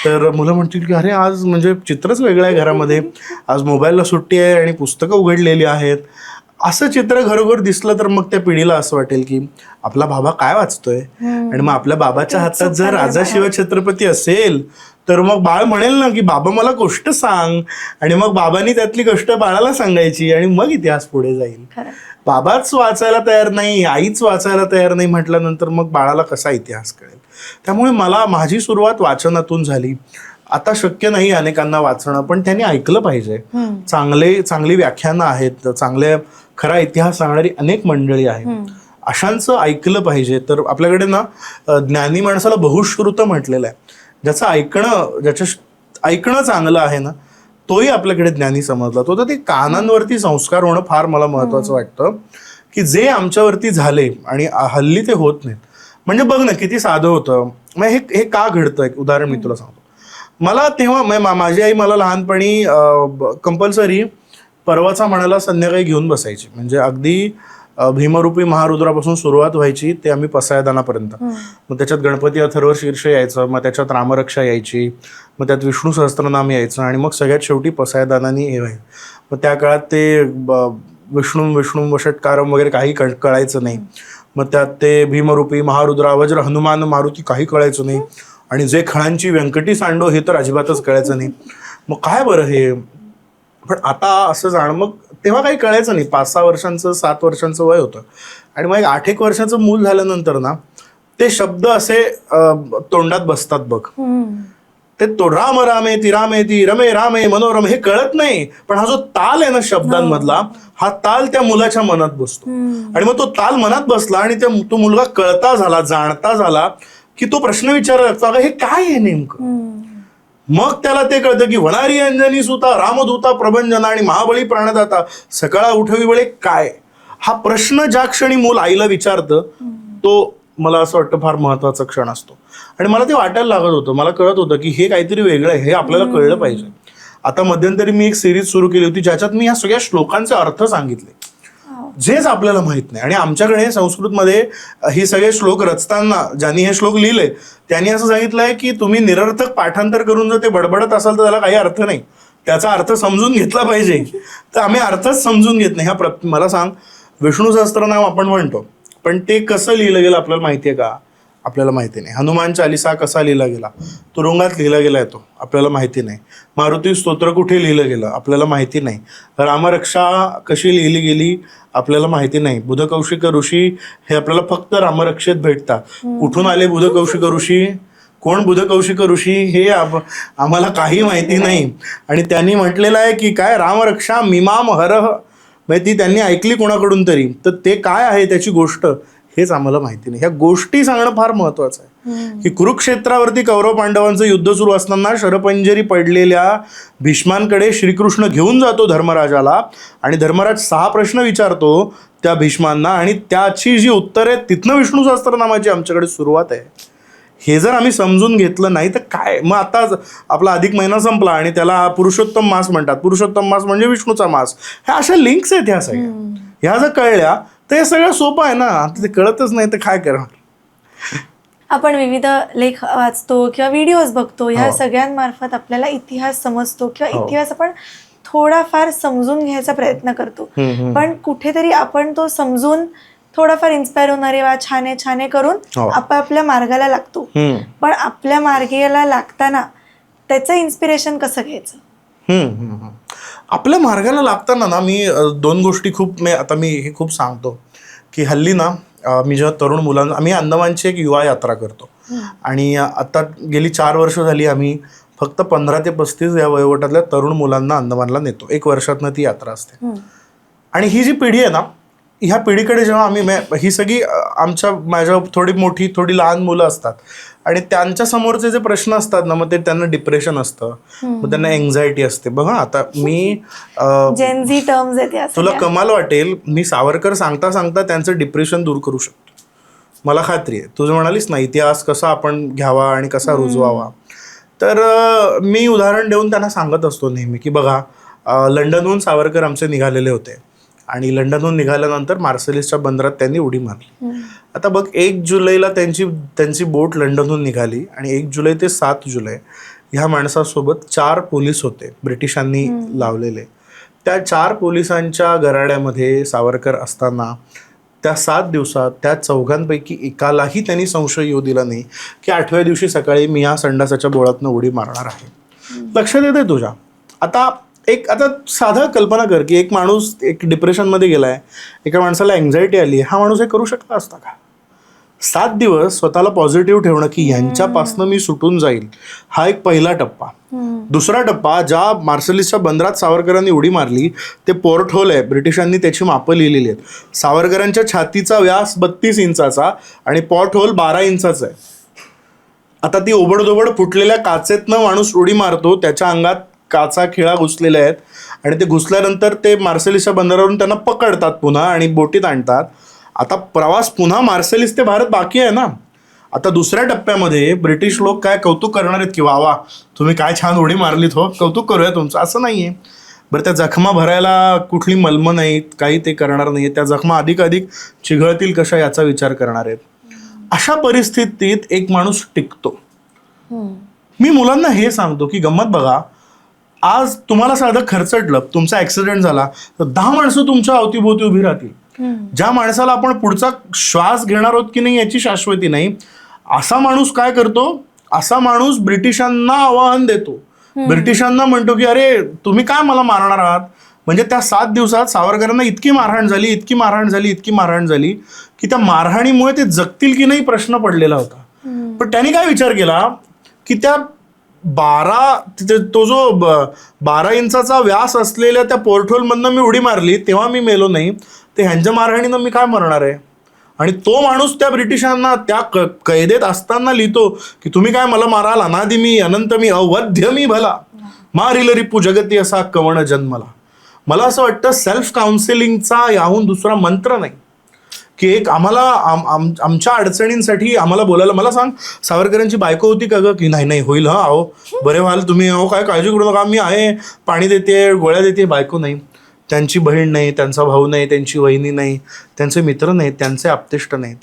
तर मुलं म्हणतील की अरे आज म्हणजे चित्रच वेगळं आहे घरामध्ये, आज मोबाईलला सुट्टी आहे आणि पुस्तकं उघडलेली आहेत. असं चित्र घरोघर दिसलं तर मग त्या पिढीला असं वाटेल की आपला बाबा काय वाचतोय. आणि मग आपल्या बाबाच्या हातात जर राजा शिवछत्रपती असेल तर मग बाळ म्हणेल ना की बाबा मला गोष्ट सांग, आणि मग बाबांनी त्यातली गोष्ट बाळाला सांगायची आणि मग इतिहास पुढे जाईल. बाबाच वाचायला तयार नाही, आईच वाचायला तयार नाही म्हटल्यानंतर मग बाळाला कसा इतिहास कळेल. त्यामुळे माझी सुरुवात वाचनातून झाली. आता शक्य नाही अनेकांना वाचणं, पण त्यांनी ऐकलं पाहिजे. चांगली व्याख्यानं आहेत, चांगले खरा इतिहास सांगणारी अनेक मंडळी आहेत, अशांचं ऐकलं पाहिजे. तर आपल्याकडे ना ज्ञानी माणसाला बहुश्रुत म्हटलेलं आहे. ज्याचं ऐकणं चांगलं आहे ना, तोही आपल्याकडे ज्ञानी समजला. तो तर ते कानांवरती संस्कार होणं फार मला महत्वाचं वाटतं, की जे आमच्यावरती झाले आणि हल्ली ते होत नाहीत. म्हणजे बघ ना किती साधं होतं. मग हे का घडतं, एक उदाहरण मी तुला सांगतो. मला तेव्हा माझी आई मला लहानपणी कंपल्सरी परवाचा म्हणायला संध्याकाळी घेऊन बसायची. म्हणजे अगदी भीमरूपी महारुद्रापासून सुरुवात व्हायची ते आम्ही पसायदानापर्यंत. मग त्याच्यात गणपती अथर्व शीर्ष यायचं, मग त्याच्यात रामरक्षा यायची, मग त्यात विष्णू सहस्त्रनाम यायचं, आणि मग सगळ्यात शेवटी पसायदानानी हे व्हायचं. मग त्या काळात ते विष्णू वषटकारम वगैरे काही कळायचं नाही. मग त्यात ते भीमरूपी महारुद्रा वज्र हनुमान मारुती काही कळायचं नाही. आणि जे खळांची व्यंकटी सांडो हे तर अजिबातच कळायचं नाही. मग काय बरं हे. पण आता असं जाणं, मग तेव्हा काही कळायचं नाही. 5-6 वर्षांचं 7 वर्षांचं वय होतं. आणि मग 8-1 वर्षाचं मूल झाल्यानंतर ना ते शब्द असे तोंडात बसतात बघ. ते तो राम रामेती रामेती रमे रामे मनोरम हे कळत नाही, पण हा जो ताल आहे ना शब्दांमधला, हा ताल त्या मुलाच्या मनात बसतो. आणि मग तो ताल मनात बसला आणि तो मुलगा कळता झाला, जाणता झाला की तो प्रश्न विचारायला हे काय आहे नेमकं. मग त्याला ते कळतं की वनारी अंजनी सुता रामदूता प्रभंजना आणि महाबळी प्राणदाता सकाळा उठवी वेळे काय. हा प्रश्न ज्या क्षणी मूल आईला विचारतं तो मला असं वाटतं फार महत्वाचा क्षण असतो. आणि मला ते वाटायला लागत होतं, मला कळत होतं की हे काहीतरी वेगळं आहे, हे आपल्याला कळलं पाहिजे. आता मध्यंतरी मी एक सिरीज सुरू केली होती ज्याच्यात मी या सगळ्या श्लोकांचे अर्थ सांगितले, जेच आपल्याला माहित नाही. आणि आमच्याकडे संस्कृतमध्ये हे सगळे श्लोक रचताना ज्यांनी हे श्लोक लिहिले त्यांनी असं सांगितलंय की तुम्ही निरर्थक पाठांतर करून जर ते बडबडत असाल तर त्याला काही अर्थ नाही, त्याचा अर्थ समजून घेतला पाहिजे. तर आम्ही अर्थच समजून घेत नाही. मला सांग, विष्णू सहस्त्रनाम आपण म्हणतो, पण ते कसं लिहिलं गेलं आपल्याला माहिती आहे का? आपल्याला माहिती नाही. हनुमान चालिसा कसा लिहिला गेला, तुरुंगात लिहिला गेलाय तो, आपल्याला माहिती नाही. मारुती स्तोत्र कुठे लिहिलं गेलं आपल्याला माहिती नाही. रामरक्षा कशी लिहिली गेली आपल्याला माहिती नाही. बुधकौशिक ऋषी हे आपल्याला फक्त रामरक्षेत भेटतात. कुठून आले बुधकौशिक ऋषी, कोण बुधकौशिक ऋषी हे आम्हाला काही माहिती नाही. आणि त्यांनी म्हटलेलं आहे की काय रामरक्षा मीमाम हरह, म्हणजे ती त्यांनी ऐकली कोणाकडून तरी, तर ते काय आहे त्याची गोष्ट हेच आम्हाला माहिती नाही. ह्या गोष्टी सांगणं फार महत्वाचं आहे. की कुरुक्षेत्रावरती कौरव पांडवांचं युद्ध सुरू असताना शरपंजरी पडलेल्या भीष्मांकडे श्रीकृष्ण घेऊन जातो धर्मराजाला, आणि धर्मराज 6 प्रश्न विचारतो त्या भीष्मांना, आणि त्याची जी उत्तर आहे तिथनं विष्णू सहस्त्रनामाची आमच्याकडे सुरुवात आहे. हे जर आम्ही समजून घेतलं नाही तर काय. मग आता आपला अधिक महिना संपला आणि त्याला पुरुषोत्तम मास म्हणतात. पुरुषोत्तम मास म्हणजे विष्णूचा मास. ह्या अशा लिंक्स आहेत ह्या सगळ्या. ह्या जर कळल्या तर हे सगळं सोपं आहे ना. आता ते कळतच नाही तर काय करा. आपण विविध लेख वाचतो किंवा व्हिडिओज बघतो, ह्या सगळ्यांमार्फत आपल्याला इतिहास समजतो किंवा इतिहास आपण थोडाफार समजून घ्यायचा प्रयत्न करतो. पण कुठेतरी आपण तो समजून थोडाफार इन्स्पायर होणारे वा छाने छाने करून आपापल्या मार्गाला लागतो. पण आपल्या मार्गाला लागताना त्याचं इन्स्पिरेशन कसं घ्यायचं. आपल्या मार्गाला लागताना ना मी 2 गोष्टी मी हे खूप सांगतो की हल्ली ना मी जेव्हा तरुण मुलांना, आम्ही अंदमानची एक युवा यात्रा करतो. आणि आता गेली 4 वर्ष झाली आम्ही फक्त 15 ते 35 या वयोगटातल्या तरुण मुलांना अंदमानला नेतो. 1 वर्षातनं ती यात्रा असते. आणि ही जी पिढी आहे ना, ह्या पिढीकडे जेव्हा आम्ही ही सगळी माझ्या थोडी मोठी थोडी लहान मुलं असतात आणि त्यांच्या समोरचे जे प्रश्न असतात ना, मग ते त्यांना डिप्रेशन असतं, मग त्यांना एन्झायटी असते. बघा आता मी जेन झी टर्म्स आहेत या तुला सगळ्या. कमाल वाटेल, मी सावरकर सांगता सांगता त्यांचं डिप्रेशन दूर करू शकतो. मला खात्री आहे. तुझं म्हणालीस ना इतिहास कसा आपण घ्यावा आणि कसा रुजवावा, तर मी उदाहरण देऊन त्यांना सांगत असतो नेहमी की बघा, लंडनहून सावरकर आमचे निघालेले होते आणि लंडनहून निघाल्यानंतर मार्सेलिसच्या बंदरात त्यांनी उडी मारली. आता बघ, 1 जुलैला त्यांची बोट लंडनहून निघाली आणि 1 जुलै ते 7 जुलै ह्या माणसासोबत 4 पोलीस होते ब्रिटिशांनी लावलेले. त्या 4 पोलिसांच्या गराड्यामध्ये सावरकर असताना त्या 7 दिवसात त्या 4घांपैकी एकालाही त्यांनी संशय येऊ दिला नाही की 8व्या दिवशी सकाळी मी या संडासाच्या बोळातनं उडी मारणार आहे. लक्षात येते तुझ्या? आता साधा कल्पना कर की एक माणूस एक डिप्रेशनमध्ये गेलाय, एका माणसाला एन्झायटी आली, हा माणूस हे करू शकला असता का? 7 दिवस स्वतःला पॉझिटिव्ह ठेवणं की यांच्यापासनं मी सुटून जाईल, हा एक पहिला टप्पा. दुसरा टप्पा, ज्या मार्सेलिसच्या बंदरात सावरकरांनी उडी मारली ते पोर्ट होल आहे, ब्रिटिशांनी त्याची मापं लिहिलेली आहेत. सावरकरांच्या छातीचा व्यास 32 इंचाचा आणि पोर्ट होल 12 इंचाचा आहे. आता ती ओबडधोबड फुटलेल्या काचेतनं माणूस उडी मारतो, त्याच्या अंगात काचा खिळा घुसलेल्या आहेत आणि ते घुसल्यानंतर ते मार्सेलिसच्या बंदरावरून त्यांना पकडतात पुन्हा आणि बोटीत आणतात. आता प्रवास पुन्हा मार्सेलिस ते भारत बाकी आहे ना. आता दुसऱ्या टप्प्यामध्ये ब्रिटिश लोक काय कौतुक करणार आहेत की वा तुम्ही काय छान उडी मारलीत, हो कौतुक करूया तुमचं, असं नाही आहे. बरं, त्या जखमा भरायला कुठली मलमं नाहीत, काही ते करणार नाही. त्या जखमा अधिक चिघळतील कशा याचा विचार करणार आहेत. अशा परिस्थितीत एक माणूस टिकतो. मी मुलांना हे सांगतो की गंमत बघा, आज तुम्हाला साधं खरचटलं, तुमचा ऍक्सिडेंट झाला तर 10 माणसं तुमच्या अवतीभोवती उभी राहतील. ज्या माणसाला आपण पुढचा श्वास घेणार आहोत की नाही याची शाश्वती नाही, असा माणूस काय करतो, असा माणूस ब्रिटिशांना आवाहन देतो, ब्रिटिशांना म्हणतो की अरे तुम्ही काय मला मारणार आहात. म्हणजे त्या 7 दिवसात सावरकरांना इतकी मारहाण झाली की त्या मारहाणीमुळे ते जगतील की नाही प्रश्न पडलेला होता. पण त्यांनी काय विचार केला की त्या 12 इंचाचा व्यास असलेल्या त्या पोर्टहोलमधनं मी उडी मारली तेव्हा मी मेलो नाही, ते ह्यांच्या मारहाणीनं मी काय मरणार आहे. आणि तो माणूस त्या ब्रिटिशांना त्या कैदेत असताना लिहितो की तुम्ही काय मला माराल, अनादि मी अनंत मी अवध्य मी भला, मारिल रिपू जगती असा कवण जन्मला. मला असं वाटतं सेल्फ काउन्सिलिंगचा याहून दुसरा मंत्र नाही की एक आम्हाला आमच्या अडचणींसाठी आम्हाला बोलायला. मला सांग, सावरकरांची बायको होती का ग की नाही होईल, हा अहो बरे व्हाल तुम्ही, अहो काय काळजी करू नका, मी आहे, पाणी देते, गोळ्या देते. बायको नाही, त्यांची बहीण नाही, त्यांचा भाऊ नाही, त्यांची वहिनी नाही, त्यांचे मित्र नाहीत, त्यांचे आप्तेष्ट नाहीत.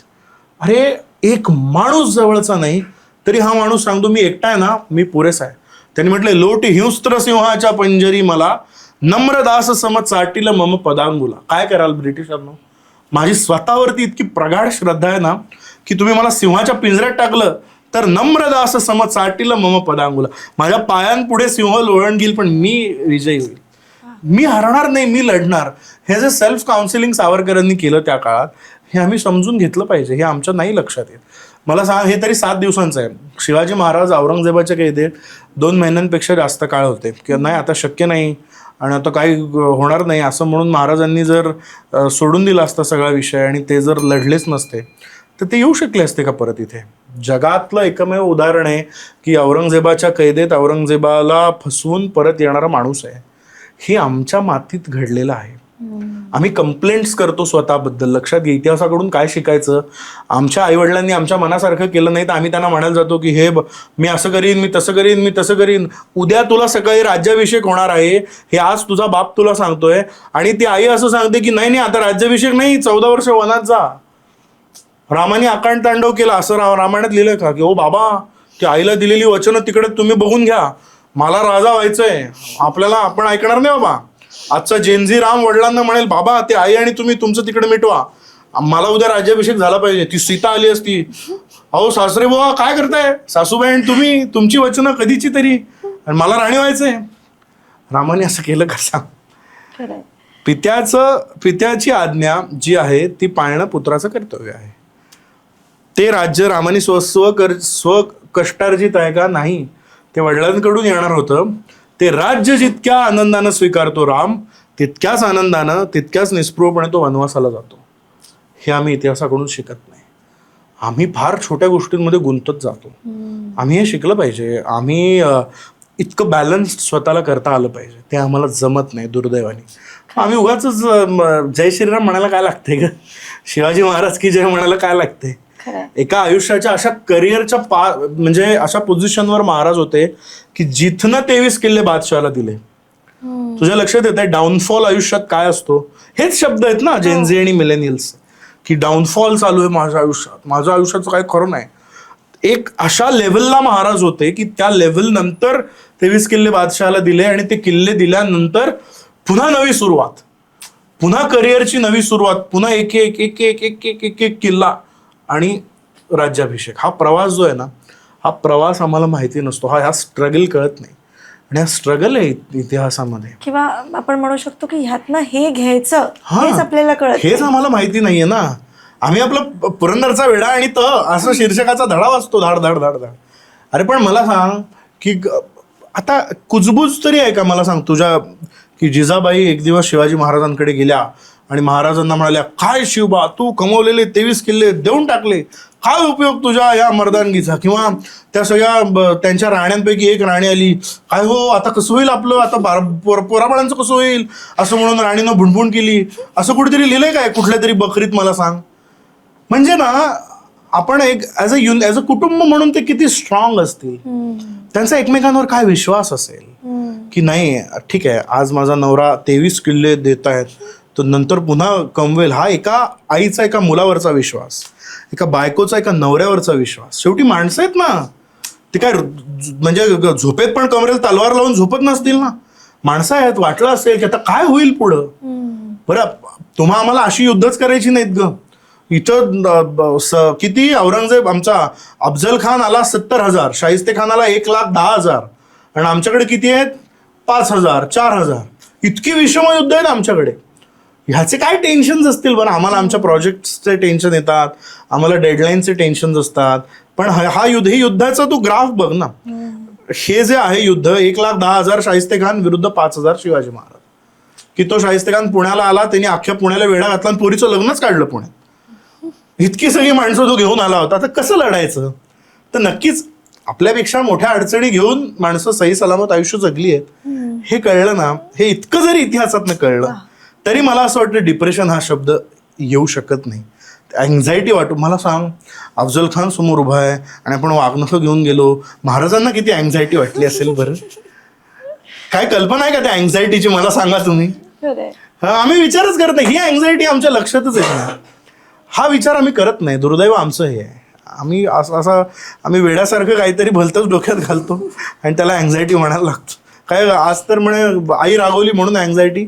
अरे एक माणूस जवळचा नाही तरी हा माणूस सांगतो मी एकटा आहे ना, मी पुरेसा आहे. त्यांनी म्हटलंय लोट हिंस्त्र सिंहाच्या पंजरी मला, नम्रदास सम चाटील मम पदांगुला. काय कराल ब्रिटिशांनो, माझी स्वतःवरती इतकी प्रगाढ श्रद्धा आहे ना की तुम्ही मला सिंहाच्या पिंजऱ्यात टाकलं तर नम्रदास सम चाटील मम पदांगुला, माझ्या पायांपुढे सिंह लोळण घेईल पण मी विजयी होईल, मी हरणार नाही, मी लढणार. हे जे सेल्फ काउन्सिलिंग सावरकरांनी केलं त्या काळात, हे आम्ही समजून घेतलं पाहिजे. हे आमच्या नाही लक्षात येत. मला सांग, हे तरी 7 दिवसांचं आहे. शिवाजी महाराज औरंगजेबाच्या कैदेत 2 महिन्यांपेक्षा जास्त काळ होते की नाही आता शक्य नाही आणि आता काही होणार नाही असं म्हणून महाराजांनी जर सोडून दिला असता सगळा विषय आणि ते जर लढलेच नसते तर ते येऊ शकले असते का परत इथे. जगातलं एकमेव उदाहरण आहे की औरंगजेबाच्या कैदेत औरंगजेबाला फसवून परत येणारा माणूस आहे. हे आमच्या मातीत घडलेलं आहे. आम्ही कंप्लेंट्स करतो स्वतःबद्दल. लक्षात घे, इतिहासाकडून काय शिकायचं. आमच्या आईवडिलांनी आमच्या मनासारखं केलं नाही तर आम्ही त्यांना म्हणायला जातो की हे मी असं करीन, मी तसं करीन. उद्या तुला सकाळी राज्याभिषेक होणार आहे हे आज तुझा बाप तुला सांगतोय आणि ती आई असं सांगते की नाही आता राज्याभिषेक नाही, 14 वर्ष वनात जा. रामाने आकांड तांडव केला असं रामायणात लिहिलंय का की ओ बाबा, ती आईला दिलेली वचनं तिकडे तुम्ही बघून घ्या, मला राजा व्हायचंय, आपल्याला आपण ऐकणार नाही बाबा. आजचा जेनझी राम वडिलांना म्हणेल बाबा ते आई आणि तुम्ही तुमचं तिकडे मिटवा, मला उद्या राज्याभिषेक झाला पाहिजे. ती सीता आली असती, अहो सासरे बुवा काय करताय, सासूबाईन तुम्ही तुमची वचनं कधीची तरी, आणि मला राणी व्हायचंय. रामाने असं केलं का सांग. पित्याची आज्ञा जी आहे ती पाळणं पुत्राचं कर्तव्य आहे. ते राज्य रामाने स्व कष्टार्जित आहे का? नाही, ते वडिलांकडून येणार होतं. ते राज्य जितक्या आनंदानं स्वीकारतो राम, तितक्याच आनंदानं, तितक्याच निस्पृहपणे तो वनवासाला जातो. हे आम्ही इतिहासाकडून शिकत नाही. आम्ही फार छोट्या गोष्टींमध्ये गुंतत जातो. आम्ही हे शिकलं पाहिजे. आम्ही इतकं बॅलन्स स्वतःला करता आलं पाहिजे. ते आम्हाला जमत नाही दुर्दैवाने. आम्ही उगाच जय श्रीराम म्हणायला काय लागते का? शिवाजी महाराज की जय म्हणायला काय लागते? एका आयुष्याच्या अशा करिअरच्या म्हणजे अशा पोझिशनवर महाराज होते की जिथनं 23 किल्ले बादशहाला दिले. तुझ्या लक्षात येत आहे डाऊनफॉल आयुष्यात काय असतो? हेच शब्द आहेत ना जेनझी आणि मिलेनियल्स, की डाऊनफॉल चालू आहे माझ्या आयुष्यात, माझ्या आयुष्याचं काय खरं नाही. एक अशा लेव्हलला महाराज होते की त्या लेव्हल नंतर 23 किल्ले बादशहाला दिले आणि ते किल्ले दिल्यानंतर पुन्हा नवी सुरुवात, पुन्हा करिअरची नवी सुरुवात, पुन्हा एक एक एक एक एक एक एक एक किल्ला आणि राज्याभिषेक. हा प्रवास जो आहे ना, हा प्रवास आम्हाला माहिती नसतो. हा स्ट्रगल कळत नाही आणि हा स्ट्रगल आहे इतिहासामध्ये. किंवा आपण म्हणू शकतो की ह्यातनं हे घ्यायचं हेच आपल्याला कळत, हेच आम्हाला माहिती नाहीये ना. आम्ही आपला पुरंदरचा वेढा आणि असं शीर्षकाचा धडा वाचतो, धाड धाड धाड धाड. अरे पण मला सांग की आता कुजबूज तरी आहे का? मला सांग तुझ्या की जिजाबाई एक दिवस शिवाजी महाराजांकडे गेल्या आणि महाराजांना म्हणाल्या, काय शिवबा तू कमवलेले 23 किल्ले देऊन टाकले, काय उपयोग तुझ्या या मर्दानगीचा? किंवा त्या सगळ्या त्यांच्या राण्यांपैकी एक राणी आली, काय हो आता कसं होईल आपलं, आता पोराबाळांचं कसं होईल, असं म्हणून राणीनं भुणभुण केली. असं कुठेतरी लिहिलंय काय कुठल्या तरी बकरीत? मला सांग. म्हणजे ना आपण एक ॲज अ कुटुंब म्हणून ते किती स्ट्रॉंग असतील, त्यांचा एकमेकांवर काय विश्वास असेल की नाही ठीक आहे आज माझा नवरा 23 किल्ले देत आहेत तर नंतर पुन्हा कमवेल. हा एका आईचा एका मुलावरचा विश्वास, एका बायकोचा एका नवऱ्यावरचा विश्वास. शेवटी माणसं आहेत ना, ते काय म्हणजे झोपेत पण कमरेला तलवार लावून झोपत नसतील ना. माणसं आहेत. वाटलं असेल की आता काय होईल पुढं. बरं तुम्हा आम्हाला अशी युद्धच करायची नाहीत ग. इथं किती औरंगजेब आमचा अफजल खान आला 70,000, शाहिस्ते खान आला 1,10,000 आणि आमच्याकडे किती आहेत 5,000 4,000. इतकी विषम युद्ध आहेत आमच्याकडे. ह्याचे काय टेन्शन्स असतील बरं. आम्हाला आमच्या प्रोजेक्टचे टेन्शन येतात, आम्हाला डेडलाईनचे टेन्शन्स असतात. पण हा ही युद्धाचा तू ग्राफ बघ ना. हे जे आहे युद्ध 1,10,000 शाहिस्ते खान विरुद्ध 5,000 शिवाजी महाराज. की तो शाहिस्ते खान पुण्याला आला, त्यांनी अख्ख्या पुण्याला वेढा घातला आणि पोरीचं लग्नच काढलं पुण्यात. इतकी सगळी माणसं तो घेऊन आला होता. तर कसं लढायचं? तर नक्कीच आपल्यापेक्षा मोठ्या अडचणी घेऊन माणसं सही सलामत आयुष्य जगली आहेत. हे कळलं ना, हे इतकं जरी इतिहासातनं कळलं तरी मला असं वाटतं डिप्रेशन हा शब्द येऊ शकत नाही. अँझायटी वाटू. मला सांग अफजल खान समोर उभा आहे आणि आपण वाघनखं घेऊन गेलो, महाराजांना किती अँझायटी वाटली असेल बरं. काय कल्पना आहे का त्या अँझायटीची? मला सांगा तुम्ही. आम्ही विचारच करत नाही. ही अँझायटी आमच्या लक्षातच येत नाही. हा विचार आम्ही करत नाही. दुर्दैव आमचं हे आहे. आम्ही आम्ही वेड्यासारखं काहीतरी भलतंच डोक्यात घालतो आणि त्याला अँझायटी म्हणायला लागतो. काय आज तर म्हणे आई रागवली म्हणून अँझायटी,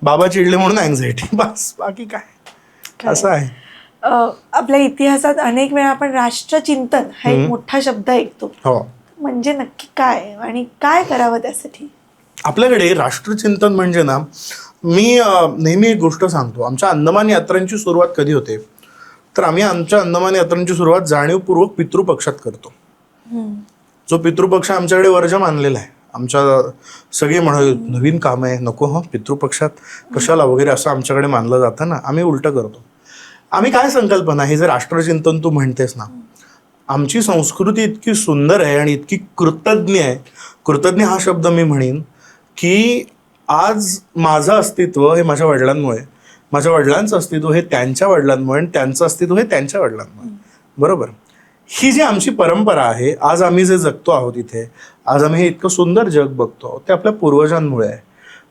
बाबा चिडले म्हणून अँझायटी, बस बाकी काय. असं आहे. आपल्या इतिहासात अनेक वेळा आपण राष्ट्रचिंतन हा एक मोठा शब्द ऐकतो. हो. म्हणजे नक्की काय आणि काय करावं त्यासाठी? आपल्याकडे राष्ट्रचिंतन म्हणजे ना, मी नेहमी एक गोष्ट सांगतो. आमच्या अंदमान यात्रांची सुरुवात कधी होते तर आम्ही आमच्या अंदमान यात्रांची सुरुवात जाणीवपूर्वक पितृपक्षात करतो. जो पितृपक्ष आमच्याकडे वर्ज मानलेला आहे. आमच्या सगळे नवीन काम आहे नको हं पितृपक्षात कशाला वगैरे असं आमच्याकडे मानलं जातं ना. आम्ही उलटं करतो. आम्ही काय संकल्पना, हे जे राष्ट्रचिंतन तू म्हणतेस ना, आमची संस्कृती इतकी सुंदर आहे आणि इतकी कृतज्ञ आहे. कृतज्ञ हा शब्द मी म्हणेन की आज माझं अस्तित्व हे माझ्या वडिलांमुळे, माझ्या वडिलांचं अस्तित्व हे त्यांच्या वडिलांमुळे आणि त्यांचं अस्तित्व हे त्यांच्या वडिलांमुळे. बरोबर. ही जी आमची परंपरा आहे, आज आम्ही जे जगतो आहोत इथे, आज आम्ही हे इतकं सुंदर जग बघतो आहोत, ते आपल्या पूर्वजांमुळे आहे.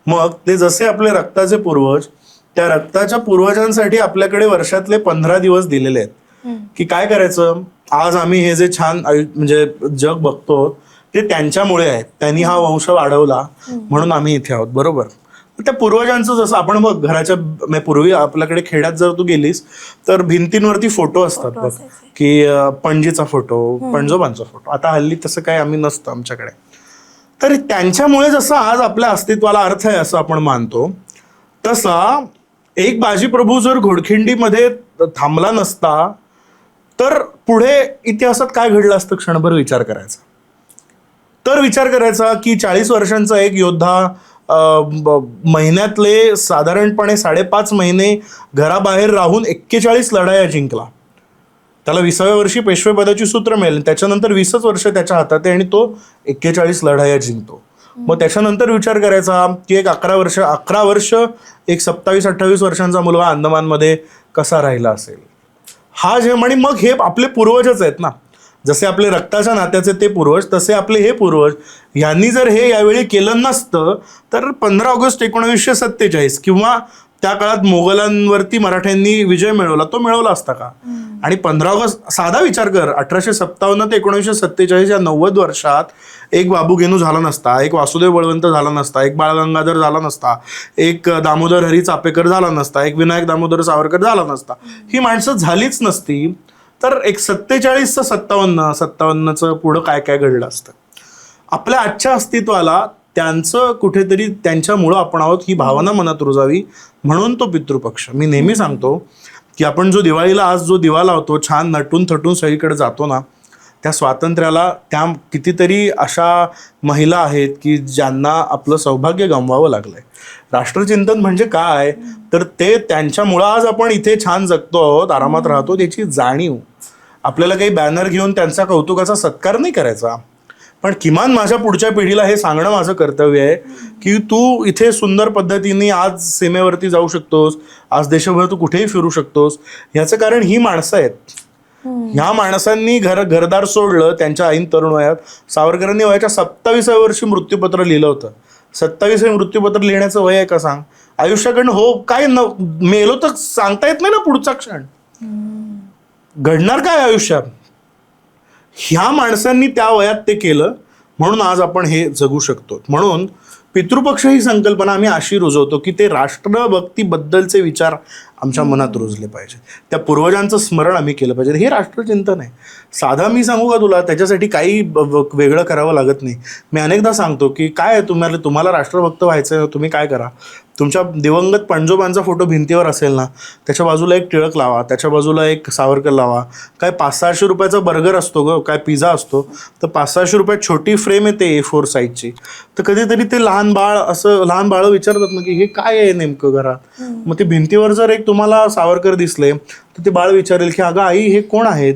मग ते जसे आपले रक्ताचे पूर्वज, त्या रक्ताच्या पूर्वजांसाठी आपल्याकडे वर्षातले 15 दिवस दिलेले आहेत की काय करायचं. आज आम्ही हे जे छान म्हणजे जग बघतो ते त्यांच्यामुळे आहे. त्यांनी हा वंश वाढवला म्हणून आम्ही इथे आहोत. बरोबर. त्या पूर्वजांचं जसं आपण बघ घराच्या पूर्वी आपल्याकडे खेड्यात जर तू गेलीस तर भिंतींवरती फोटो असतात बघ, की पणजीचा फोटो, पणजोबांचा फोटो. आता हल्ली तसं काय आम्ही नसतं आमच्याकडे. तर त्यांच्यामुळे जसं आज आपल्या अस्तित्वाला अर्थ आहे असं आपण मानतो, तसा एक बाजीप्रभू जर घोडखिंडीमध्ये थांबला नसता तर पुढे इतिहासात काय घडलं असतं क्षणभर विचार करायचा. तर विचार करायचा की 40 वर्षांचा एक योद्धा महिन्यातले साधारणपणे 5.5 महिने घराबाहेर राहून 41 लढाया जिंकला. त्याला 20व्या वर्षी पेशवेपदाची सूत्र मिळाली, त्याच्यानंतर 20च वर्ष त्याच्या हातात आहे आणि तो 41 लढाया जिंकतो. मग त्याच्यानंतर विचार करायचा की एक 11 वर्ष एक 27-28 वर्षांचा मुलगा अंदमानमध्ये कसा राहिला असेल. हा जे आणि मग हे आपले पूर्वजच आहेत ना, जसे आपले रक्ताच्या नात्याचे ते पूर्वज तसे आपले हे पूर्वज. यांनी जर हे यावेळी केलं नसतं तर 15 ऑगस्ट 1947 किंवा त्या काळात मोगलांवरती मराठ्यांनी विजय मिळवला, तो मिळवला असता का? आणि 15 ऑगस्ट साधा विचार कर, 1857 ते 1947 या 90 वर्षात एक बाबू गेनू झाला नसता, एक वासुदेव बळवंत झाला नसता, एक बाळ गंगाधर झाला नसता, एक दामोदर हरी चापेकर झाला नसता, एक विनायक दामोदर सावरकर झाला नसता, ही माणसं झालीच नसती, तर एक 47चं 57चं पुढं काय काय घडलं असतं. आपल्या आजच्या अस्तित्वाला त्यांचं कुठेतरी त्यांच्यामुळं आपण आहोत ही भावना मनात रुजावी म्हणून तो पितृपक्ष. मी नेहमी सांगतो की आपण जो दिवाळीला आज जो दिवा लावतो, छान नटून थटून सगळीकडे जातो ना, त्या स्वातंत्र्याला त्या कितीतरी अशा महिला आहेत की ज्यांना आपलं सौभाग्य गमवावं लागलंय. राष्ट्रचिंतन म्हणजे काय, तर ते त्यांच्यामुळं आज आपण इथे छान जगतो आहोत, आरामात राहतो, त्याची जाणीव. आपल्याला काही बॅनर घेऊन त्यांचा कौतुकाचा सत्कार नाही करायचा, पण किमान माझ्या पुढच्या पिढीला हे सांगणं माझं कर्तव्य आहे की तू इथे सुंदर पद्धतीने आज सीमेवरती जाऊ शकतोस, आज देशभर तू कुठेही फिरू शकतोस. ह्याचं कारण ही माणसं आहेत. ह्या माणसांनी घरदार सोडलं त्यांच्या ऐन तरुण वयात. सावरकरांनी वयाच्या 27व्या वर्षी मृत्यूपत्र लिहिलं होतं. 27 मृत्यूपत्र लिहिण्याचं वय आहे का सांग? आयुष्याकडनं हो काय मेलो तर सांगता येत नाही ना पुढचा क्षण, घडणार काय आयुष्यात. ह्या माणसांनी त्या वयात ते केलं म्हणून आज आपण हे जगू शकतो. म्हणून पितृपक्ष ही संकल्पना आम्ही अशी रुजवतो की ते राष्ट्रभक्तीबद्दलचे विचार आमच्या मनात रुजले पाहिजे, त्या पूर्वजांचं स्मरण आम्ही केलं पाहिजे. हे राष्ट्रचिंतन आहे. साधा मी सांगू का तुला, त्याच्यासाठी काही वेगळं करावं लागत नाही. मी अनेकदा सांगतो की काय तुम्हाला राष्ट्रभक्त व्हायचं, तुम्ही काय करा, तुमच्या दिवंगत पणजोबांचा फोटो भिंतीवर असेल ना, त्याच्या बाजूला एक टिळक लावा, त्याच्या बाजूला एक सावरकर लावा. काय 500-600 रुपयाचा बर्गर असतो ग, काय पिझ्झा असतो, तर 500-600 रुपयात छोटी फ्रेम येते A4 साईजची. तर कधीतरी ते लहान बाळ विचारतात ना की हे काय आहे नेमकं घरात. मग ते भिंतीवर जर एक तुम्हाला सावरकर दिसले तर ते बाळ विचारेल की अगं आई हे कोण आहेत,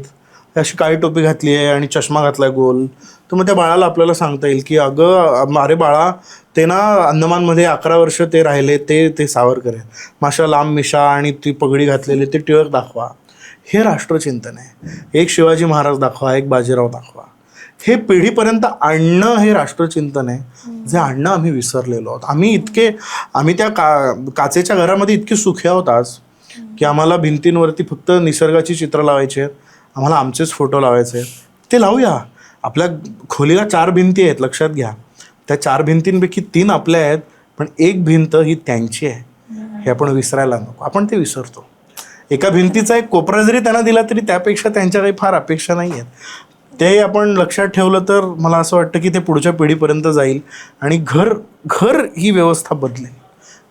अशी काळी टोपी घातली आहे आणि चष्मा घातलाय गोल. तर मग त्या बाळाला आपल्याला सांगता येईल की अगं अरे बाळा, ते ना अंदमानमध्ये 11 वर्ष ते राहिले, ते सावरकर आहेत. माशा लांब मिशा आणि ती पगडी घातलेली ते टिळक दाखवा. हे राष्ट्रचिंतन आहे. एक शिवाजी महाराज दाखवा, एक बाजीराव दाखवा. हे पिढीपर्यंत आणणं हे राष्ट्रचिंतन आहे, जे आणणं आम्ही विसरलेलो आहोत. आम्ही त्या काचेच्या घरामध्ये इतके सुखी आहोत आज की आम्हाला भिंतींवरती फक्त निसर्गाची चित्र लावायची आहेत, आम्हाला आमचेच फोटो लावायचे आहेत. ते लावूया. आपल्या खोलीला 4 भिंती आहेत, लक्षात घ्या. त्या 4 भिंतींपैकी 3 आपल्या आहेत, पण एक भिंत ही त्यांची आहे. हे आपण विसरायला नको. आपण ते विसरतो. एका भिंतीचा एक कोपरा जरी त्यांना दिला तरी त्यापेक्षा त्यांच्या काही फार अपेक्षा नाही आहेत. ते आपण लक्षात ठेवलं तर मला असं वाटतं की ते पुढच्या पिढीपर्यंत जाईल आणि घर ही व्यवस्था बदलेल.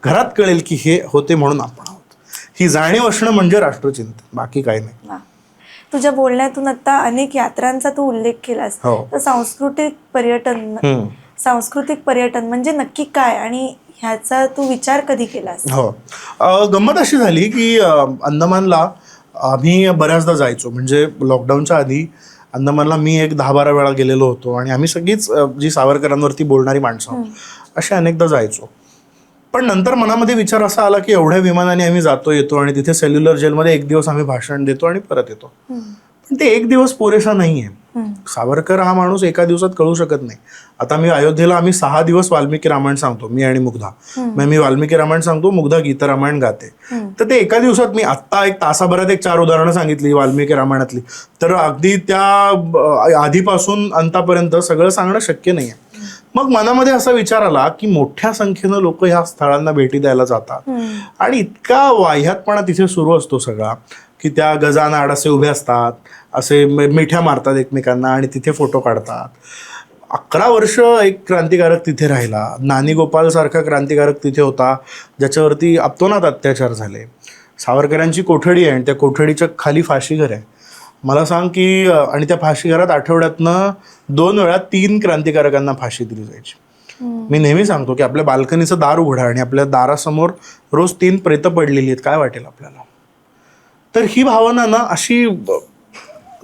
घरात कळेल की हे होते म्हणून आपण आहोत. ही जाणीव असणं म्हणजे राष्ट्रचिंतन, बाकी काही नाही. तुझ्या बोलण्यातून आता अनेक यात्रांचा तू उल्लेख केलास. तर सांस्कृतिक पर्यटन म्हणजे नक्की काय आणि ह्याचा तू विचार कधी केलास? हो, गंमत अशी झाली की अंदमानला आम्ही बऱ्याचदा जायचो. म्हणजे लॉकडाऊनच्या आधी अंदमानला मी एक 10-12 वेळा गेलेलो होतो आणि आम्ही सगळीच जी सावरकरांवरती बोलणारी माणसं आहोत असे अनेकदा जायचो. पण नंतर मनामध्ये विचार असा आला की एवढ्या विमानाने आम्ही जातो येतो आणि तिथे सेल्युलर जेलमध्ये 1 दिवस आम्ही भाषण देतो आणि परत येतो. पण ते 1 दिवस पुरेसा नाही आहे. सावरकर हा माणूस एका दिवसात कळू शकत नाही. आता मी अयोध्येला आम्ही 6 दिवस वाल्मिकी रामायण सांगतो, मी आणि मुग्धा. मग मी वाल्मिकी रामायण सांगतो, मुग्धा गीत रामायण गाते. तर ते एका दिवसात मी आत्ता 1 तासाभरात 4 उदाहरणं सांगितली वाल्मिकी रामायणातली, तर अगदी त्या आधीपासून अंतापर्यंत सगळं सांगणं शक्य नाही आहे. मग मनामध्ये असा विचार आला की मोठ्या संख्येनं लोक ह्या स्थळांना भेटी द्यायला जातात आणि इतका वाह्यातपणा तिथे सुरू असतो सगळा की त्या गजानाआड असे उभे असतात, असे मिठ्या मारतात एकमेकांना आणि तिथे फोटो काढतात. 11 वर्ष एक क्रांतिकारक तिथे राहिला. नानी गोपाल सारखा क्रांतिकारक तिथे होता ज्याच्यावरती अतोनात अत्याचार झाले. सावरकरांची कोठडी आहे आणि त्या कोठडीच्या खाली फाशीघर आहे. मला सांग की आणि त्या फाशीघरात आठवड्यातनं 2 वेळा 3 क्रांतिकारकांना फाशी दिली जायची. मी नेहमी सांगतो की आपल्या बाल्कनीचं दार उघडा आणि आपल्या दारासमोर रोज 3 प्रेतं पडलेली आहेत, काय वाटेल आपल्याला? तर ही भावना ना अशी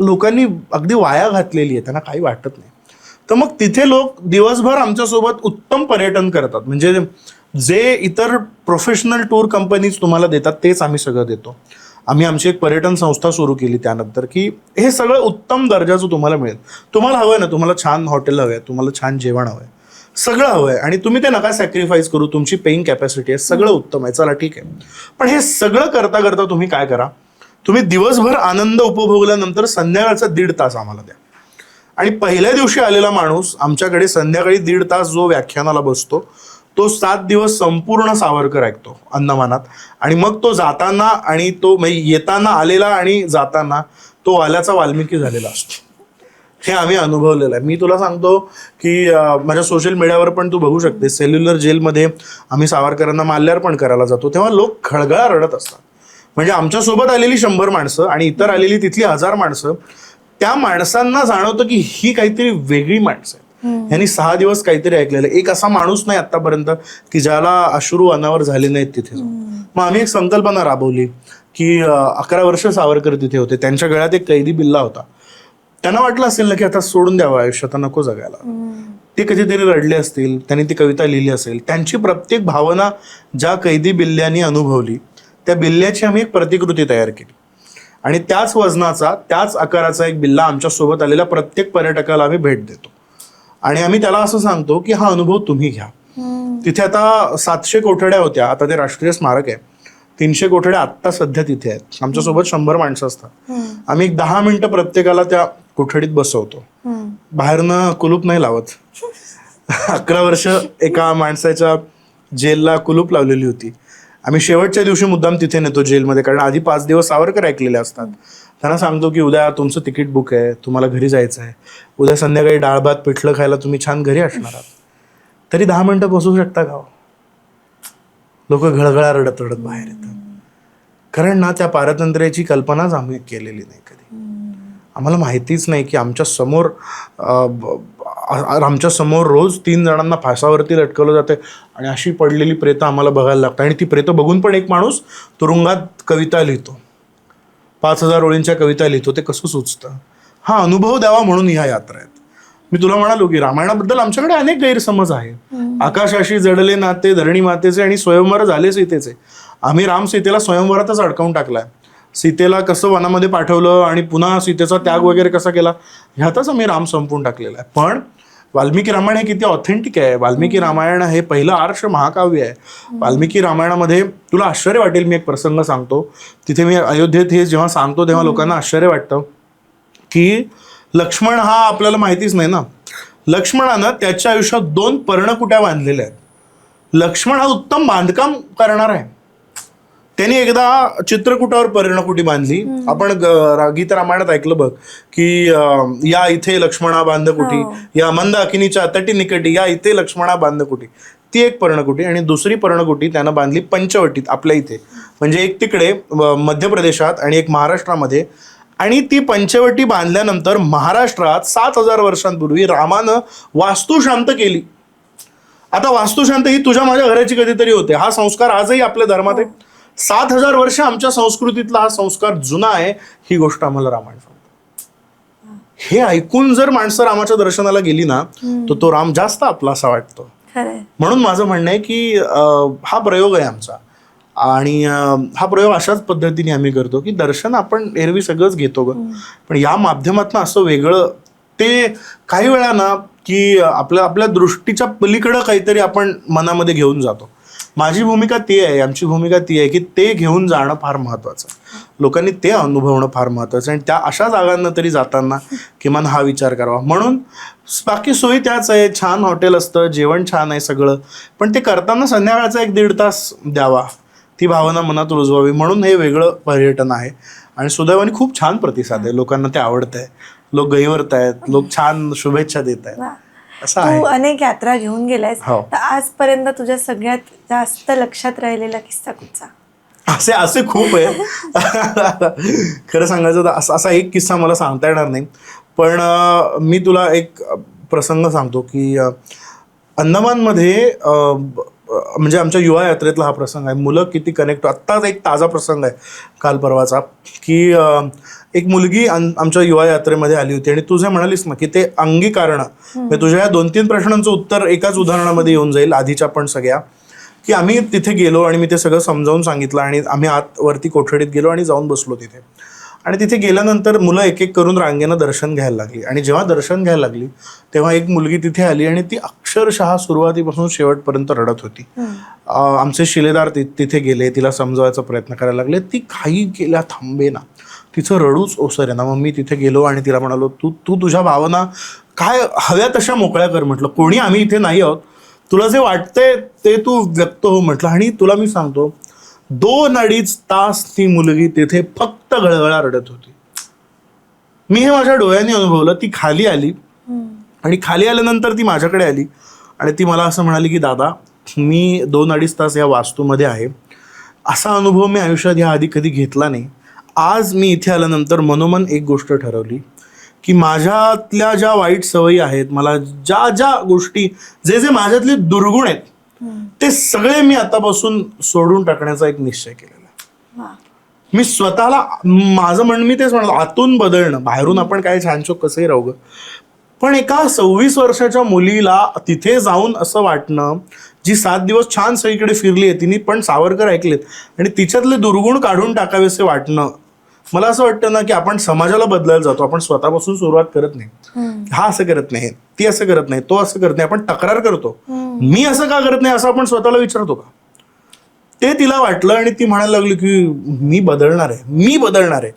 लोकांनी अगदी वाया घातलेली आहे, त्यांना काही वाटत नाही. तर मग तिथे लोक दिवसभर आमच्यासोबत उत्तम पर्यटन करतात. म्हणजे जे इतर प्रोफेशनल टूर कंपनीज तुम्हाला देतात तेच आम्ही सगळं देतो. आम्ही आमची एक पर्यटन संस्था सुरू केली त्यानंतर की हे सगळं उत्तम दर्जाचं तुम्हाला मिळेल. तुम्हाला हवं आहे ना, तुम्हाला छान हॉटेल हवं आहे, तुम्हाला छान जेवण हवं आहे, सगळं हवं आहे आणि तुम्ही ते नका सॅक्रिफाईस करू. तुमची पेईंग कॅपॅसिटी आहे, सगळं उत्तम आहे, चला ठीक आहे. पण हे सगळं करता करता तुम्ही काय करा, तुम्ही दिवसभर आनंद उपभोगल्यानंतर संध्याकाळचा 1.5 तास आम्हाला द्या. आणि पहिल्या दिवशी आलेला माणूस आमच्याकडे संध्याकाळी 1.5 तास जो व्याख्यानाला बसतो तो 7 दिवस संपूर्ण सावरकर ऐकतो अंदमानात. आणि मग तो जाताना आणि तो म्हणजे येताना आलेला आणि जाताना तो आल्याचा वाल्मिकी झालेला असतो. हे आम्ही अनुभवलेलं आहे. मी तुला सांगतो की माझ्या सोशल मीडियावर पण तू बघू शकते, सेल्युलर जेलमध्ये आम्ही सावरकरांना माल्यार्पण करायला जातो तेव्हा लोक खळगळा रडत असतात. म्हणजे आमच्यासोबत आलेली 100 माणसं आणि इतर आलेली तिथली 1000 माणसं, त्या माणसांना जाणवतं की ही काहीतरी वेगळी माणसं आहेत. यांनी 6 दिवस काहीतरी ऐकलेलं. एक असा माणूस नाही आतापर्यंत की ज्याला अश्रू अनावर झाले नाहीत तिथे जाऊन. मग आम्ही एक संकल्पना राबवली की 11 वर्ष सावरकर तिथे होते, त्यांच्या गळ्यात एक कैदी बिल्ला होता. त्यांना वाटलं असेल ना की आता सोडून द्यावं आयुष्य, आता नको जगायला. ते कधीतरी रडले असतील, त्यांनी ती कविता लिहिली असेल. त्यांची प्रत्येक भावना ज्या कैदी बिल्ल्यानी अनुभवली त्या बिल्ल्याची आम्ही एक प्रतिकृती तयार केली आणि त्याच वजनाचा त्याच आकाराचा एक बिल्ला आमच्यासोबत आलेल्या प्रत्येक पर्यटकाला आम्ही भेट देतो. आणि आम्ही त्याला असं सांगतो की हा अनुभव तुम्ही घ्या. तिथे आता 700 कोठड्या होत्या, आता ते राष्ट्रीय स्मारक आहे. 300 कोठड्या आत्ता सध्या तिथे आहेत. आमच्यासोबत 100 माणसं असतात. आम्ही एक 10 मिनिटं प्रत्येकाला त्या कोठडीत बसवतो. बाहेरनं कुलूप नाही लावत. 11 वर्ष एका माणसाच्या जेलला कुलूप लावलेली होती. आम्ही शेवटच्या दिवशी मुद्दाम तिथे नेतो जेलमध्ये, कारण आधी 5 दिवस सावरकर ऐकलेले असतात. त्यांना सांगतो की उद्या तुमचं तिकीट बुक आहे, तुम्हाला घरी जायचं आहे, उद्या संध्याकाळी डाळ भात पिठलं खायला तुम्ही छान घरी असणार आहात, तरी 10 मिनिटं बसू शकता का? लोक घळघळा रडत रडत बाहेर येतात. कारण ना त्या पारतंत्र्याची कल्पनाच आम्ही केलेली नाही कधी. आम्हाला माहितीच नाही की आमच्या समोर रोज 3 जणांना फासावरती लटकवलं जाते आणि अशी पडलेली प्रेतं आम्हाला बघायला लागतं. आणि ती प्रेतं बघून पण एक माणूस तुरुंगात कविता लिहितो, 5000 ओळींच्या कविता लिहितो. ते कसं सुचतं? हा अनुभव द्यावा म्हणून ह्या यात्रा आहेत. मी तुला म्हणालो की रामायणाबद्दल आमच्याकडे अनेक गैरसमज आहे. आकाशाशी जडले नाते धरणी मातेचे आणि स्वयंवर झाले सीतेचे. आम्ही राम सीतेला स्वयंवरातच अडकावून टाकलाय. सीतेला कसं वनामध्ये पाठवलं आणि पुन्हा सीतेचा त्याग वगैरे कसा केला ह्यातच आम्ही राम संपवून टाकलेला आहे. पण वाल्मिकी रामायण हे किती ऑथेंटिक आहे. वाल्मिकी रामायण हे पहिलं आर्ष महाकाव्य आहे. वाल्मिकी रामायणामध्ये तुला आश्चर्य वाटेल, मी एक प्रसंग सांगतो. तिथे मी अयोध्येत हे जेव्हा सांगतो तेव्हा लोकांना आश्चर्य वाटतं की लक्ष्मण हा आपल्याला माहितीच नाही ना. लक्ष्मणानं त्याच्या आयुष्यात 2 पर्णकुट्या बांधलेल्या आहेत. लक्ष्मण हा उत्तम बांधकाम करणार आहे. त्यांनी एकदा चित्रकूटावर पर्णकुटी बांधली. आपण गीत रामायणात ऐकलं बघ की या इथे लक्ष्मणा बांधकुटी, या मंद अकिनीच्या तटी निकटी, या इथे लक्ष्मणा बांधकुटी. ती एक पर्णकुटी. आणि दुसरी पर्णकुटी त्यानं बांधली पंचवटीत आपल्या इथे, म्हणजे एक तिकडे मध्य प्रदेशात आणि एक महाराष्ट्रामध्ये. आणि ती पंचवटी बांधल्यानंतर महाराष्ट्रात 7000 वर्षांपूर्वी रामानं वास्तुशांत केली. आता वास्तुशांत ही तुझ्या माझ्या घराची कधीतरी होते. हा संस्कार आजही आपल्या धर्मात आहे. 7000 वर्ष आमच्या संस्कृतीतला हा संस्कार जुना आहे. ही गोष्ट आम्हाला रामायण सांगतो. हे ऐकून जर माणसं रामाच्या दर्शनाला गेली ना तर तो राम जास्त आपला असा वाटतो. म्हणून माझं म्हणणं आहे की हा प्रयोग आहे आमचा. आणि हा प्रयोग अशाच पद्धतीने आम्ही करतो की दर्शन आपण एरवी सगळंच घेतो ग, पण या माध्यमातून असं वेगळं ते काही वेळा ना की आपल्या दृष्टीच्या पलीकडं काहीतरी आपण मनामध्ये घेऊन जातो. माझी भूमिका ती आहे, आमची भूमिका ती आहे की ते घेऊन जाणं फार महत्त्वाचं. लोकांनी ते अनुभवणं फार महत्त्वाचं. आणि त्या अशा जागांना तरी जाताना किमान हा विचार करावा. म्हणून बाकी सोयी त्याच आहे, छान हॉटेल असतं, जेवण छान आहे सगळं, पण ते करताना संध्याकाळचा 1-1.5 तास द्यावा, ती भावना मनात रुजवावी. म्हणून हे वेगळं पर्यटन आहे. आणि सुदैवाने खूप छान प्रतिसाद आहे, लोकांना ते आवडतंय, लोक गैरवत आहेत, लोक छान शुभेच्छा देत आहेत. तू अनेक यात्रा घेऊन गेलायस, तर आजपर्यंत तुझ्या सगळ्यात जास्त लक्षात राहिलेला किस्सा कुठचा? असे असे खूप आहे. खरं सांगायचं तर असा एक किस्सा मला सांगता येणार नाही, पण मी तुला एक प्रसंग सांगतो की अंदमानमध्ये म्हणजे आमच्या युवा यात्रेतला हा प्रसंग आहे. मुलं किती कनेक्ट, आत्ताच एक ताजा प्रसंग आहे काल परवाचा, की एक मुलगी आमच्या युवा यात्रेमध्ये आली होती आणि तू जे म्हणालीस ना की ते अंगीकारण, म्हणजे तुझ्या या 2-3 प्रश्नांचं उत्तर एकाच उदाहरणामध्ये येऊन जाईल, आधीच्या पण सगळ्या, की आम्ही तिथे गेलो आणि मी ते सगळं समजावून सांगितलं आणि आम्ही वरती कोठडीत गेलो आणि जाऊन बसलो तिथे. आणि तिथे गेल्यानंतर मुलं एक एक करून रांगेनं दर्शन घ्यायला लागली आणि जेव्हा दर्शन घ्यायला लागली तेव्हा एक मुलगी तिथे आली आणि ती अक्षरशः सुरुवातीपासून शेवटपर्यंत रडत होती. आमचे शिलेदार तिथे गेले, तिला समजवायचा प्रयत्न करायला लागले, ती काही केल्या थांबे ना, तिचं रडूच ओसर आहे ना. मग मी तिथे गेलो आणि तिला म्हणालो, तू तुझ्या भावना काय हव्या तशा मोकळ्या कर म्हटलं, कोणी आम्ही इथे नाही आहोत, तुला जे वाटतंय ते तू व्यक्त हो म्हटलं. आणि तुला मी सांगतो 2-2.5 तास ती मुलगी तिथे फक्त गळगळा रडत होती. मी हे माझ्या डोळ्यांनी अनुभवलं. ती खाली आली आणि खाली आल्यानंतर ती माझ्याकडे आली आणि ती मला असं म्हणाली की दादा, मी 2-2.5 तास या वास्तूमध्ये आहे, असा अनुभव मी आयुष्यात या आधी कधी घेतला नाही. आज मी इथे आल्यानंतर मनोमन एक गोष्ट ठरवली की माझ्यातल्या ज्या वाईट सवयी आहेत, मला ज्या ज्या गोष्टी, जे जे माझ्यातले दुर्गुण आहेत, ते सगळे मी आतापासून सोडून टाकण्याचा एक निश्चय केलेला आहे. मी स्वतःला, माझं मी तेच म्हणालो, आतून बदलणं, बाहेरून आपण काय छानछोक कसंही राहू ग, पण एका 26 वर्षाच्या मुलीला तिथे जाऊन असं वाटणं, जी 7 दिवस छान सगळीकडे फिरली आहे, तिने पण सावरकर ऐकलेत आणि तिच्यातले दुर्गुण काढून टाकावेसे वाटणं, मला असं वाटतं ना की आपण समाजाला बदलायला जातो, आपण स्वतःपासून सुरुवात करत नाही. हा असं करत नाही, ती असं करत नाही, तो असं करत नाही, आपण तक्रार करतो, मी असं का करत नाही असं आपण स्वतःला विचारतो का? ते तिला वाटलं आणि ती म्हणायला लागली की मी बदलणार आहे, मी बदलणार आहे.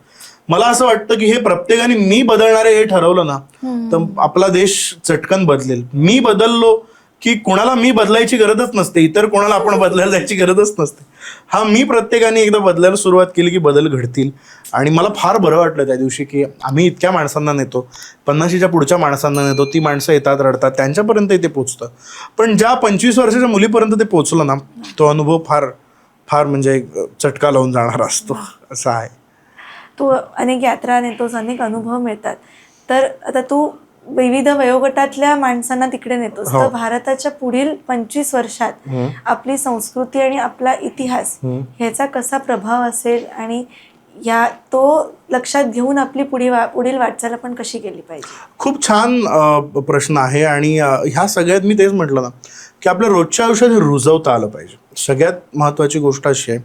मला असं वाटतं की हे प्रत्येकाने मी बदलणार आहे हे ठरवलं ना तर आपला देश चटकन बदलेल. मी बदललो की कोणाला मी बदलायची गरजच नसते, इतर कोणाला आपण बदलायला जायची गरजच नसते. हा मी प्रत्येकाने एकदा बदलायला सुरुवात केली की बदल घडतील. आणि मला फार बरं वाटलं त्या दिवशी की आम्ही इतक्या माणसांना नेतो, 50च्या पुढच्या माणसांना नेतो, ती माणसं येतात रडतात, त्यांच्यापर्यंत ते पोचतं, पण ज्या 25 वर्षाच्या मुलीपर्यंत ते पोचलं ना, तो अनुभव फार फार म्हणजे चटका लावून जाणारा असतो, असं आहे. तू अनेक यात्रा नेतोस, अनेक अनुभव मिळतात, तर आता तू विविध वयोगटातल्या माणसांना तिकडे नेतोस, तर भारताच्या पुढील 25 वर्षात आपली संस्कृती आणि आपला इतिहास ह्याचा कसा प्रभाव असेल आणि तो लक्षात घेऊन आपली पुढील वाटचाल आपण कशी केली पाहिजे? खूप छान प्रश्न आहे. आणि ह्या सगळ्यात मी तेच म्हटलं ना की आपल्या रोजच्या आयुष्यात हे रुजवता आलं पाहिजे. सगळ्यात महत्त्वाची गोष्ट अशी आहे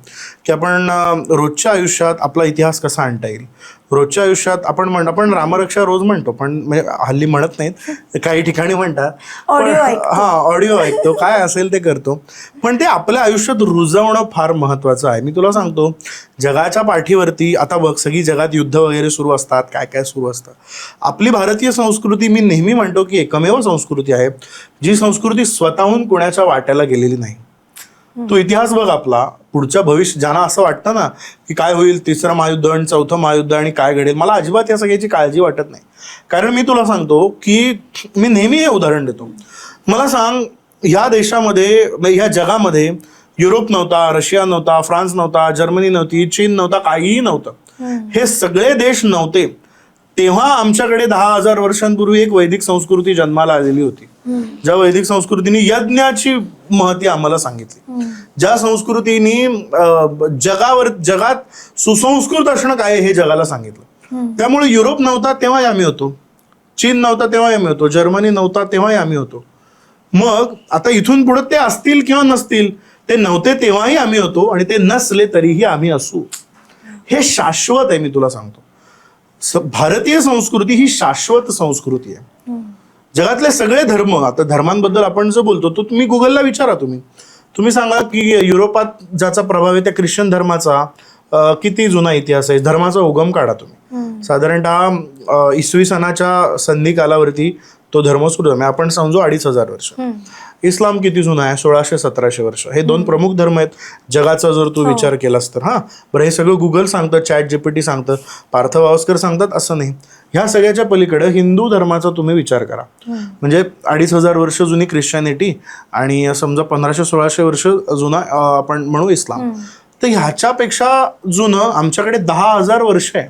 की आपण रोजच्या आयुष्यात आपला इतिहास कसा आणता येईल. रोजच्या आयुष्यात आपण रामरक्षा रोज म्हणतो, पण म्हणजे हल्ली म्हणत नाहीत, काही ठिकाणी म्हणतात, ऑडिओ ऐकतो, काय असेल ते करतो, पण ते आपल्या आयुष्यात रुजवणं फार महत्त्वाचं आहे. मी तुला सांगतो, जगाच्या पाठीवरती आता बघ, सगळी जगात युद्ध वगैरे सुरू असतात, काय काय सुरू असतं. आपली भारतीय संस्कृती, मी नेहमी म्हणतो की एकमेव संस्कृती आहे जी संस्कृती स्वतःहून कोणाच्या वाट्याला गेलेली नाही. तो इतिहास बघ आपला, पुढच्या भविष्य, ज्यांना असं वाटतं ना की काय होईल 3रं महायुद्ध आणि 4थं महायुद्ध आणि काय घडेल, मला अजिबात या सगळ्याची काळजी वाटत नाही. कारण मी तुला सांगतो की मी नेहमी हे उदाहरण देतो. मला सांग, ह्या देशामध्ये, ह्या जगामध्ये युरोप नव्हता, रशिया नव्हता, फ्रान्स नव्हता, जर्मनी नव्हती, चीन नव्हता, काहीही नव्हतं. हे सगळे देश नव्हते तेव्हा आमच्याकडे 10,000 वर्षांपूर्वी एक वैदिक संस्कृती जन्माला आलेली होती. ज्या वैदिक संस्कृतीने यज्ञाची महती आम्हाला सांगितली, ज्या संस्कृतीने जगात सुसंस्कृत असणं काय हे जगाला सांगितलं. त्यामुळे युरोप नव्हता तेव्हाही आम्ही होतो, चीन नव्हता तेव्हाही आम्ही होतो, जर्मनी नव्हता तेव्हाही आम्ही होतो. मग आता इथून पुढे ते असतील किंवा नसतील, ते नव्हते तेव्हाही आम्ही होतो आणि ते नसले तरीही आम्ही असू. हे शाश्वत आहे. मी तुला सांगतो, भारतीय संस्कृती ही शाश्वत संस्कृती आहे. जगातले सगळे धर्म, आता धर्मांबद्दल आपण जो बोलतो तो तुम्ही गुगलला विचारा, तुम्ही सांगा की युरोपात ज्याचा प्रभाव आहे त्या ख्रिश्चन धर्माचा किती जुना इतिहास आहे, धर्माचा उगम काढा तुम्ही. साधारणतः इसवी सनाच्या संधी कालावरती तो धर्म सुरू झाला. आपण समजू 2,500 वर्ष. इस्लाम किती जुना आहे, 1600-1700 वर्ष. हे 2 प्रमुख धर्म आहेत जगाचा जर तू विचार केलास तर. बरं, हे सगळं गुगल सांगतं, ChatGPT सांगतं, पार्थ वावस्कर सांगतात असं नाही. ह्या सगळ्याच्या पलीकडे हिंदू धर्माचा तुम्ही विचार करा. म्हणजे 2,500 वर्ष जुनी ख्रिश्चॅनिटी आणि समजा 1500-1600 वर्ष जुना आपण म्हणू इस्लाम. तर ह्याच्यापेक्षा जुनं आमच्याकडे 10,000 वर्ष आहे.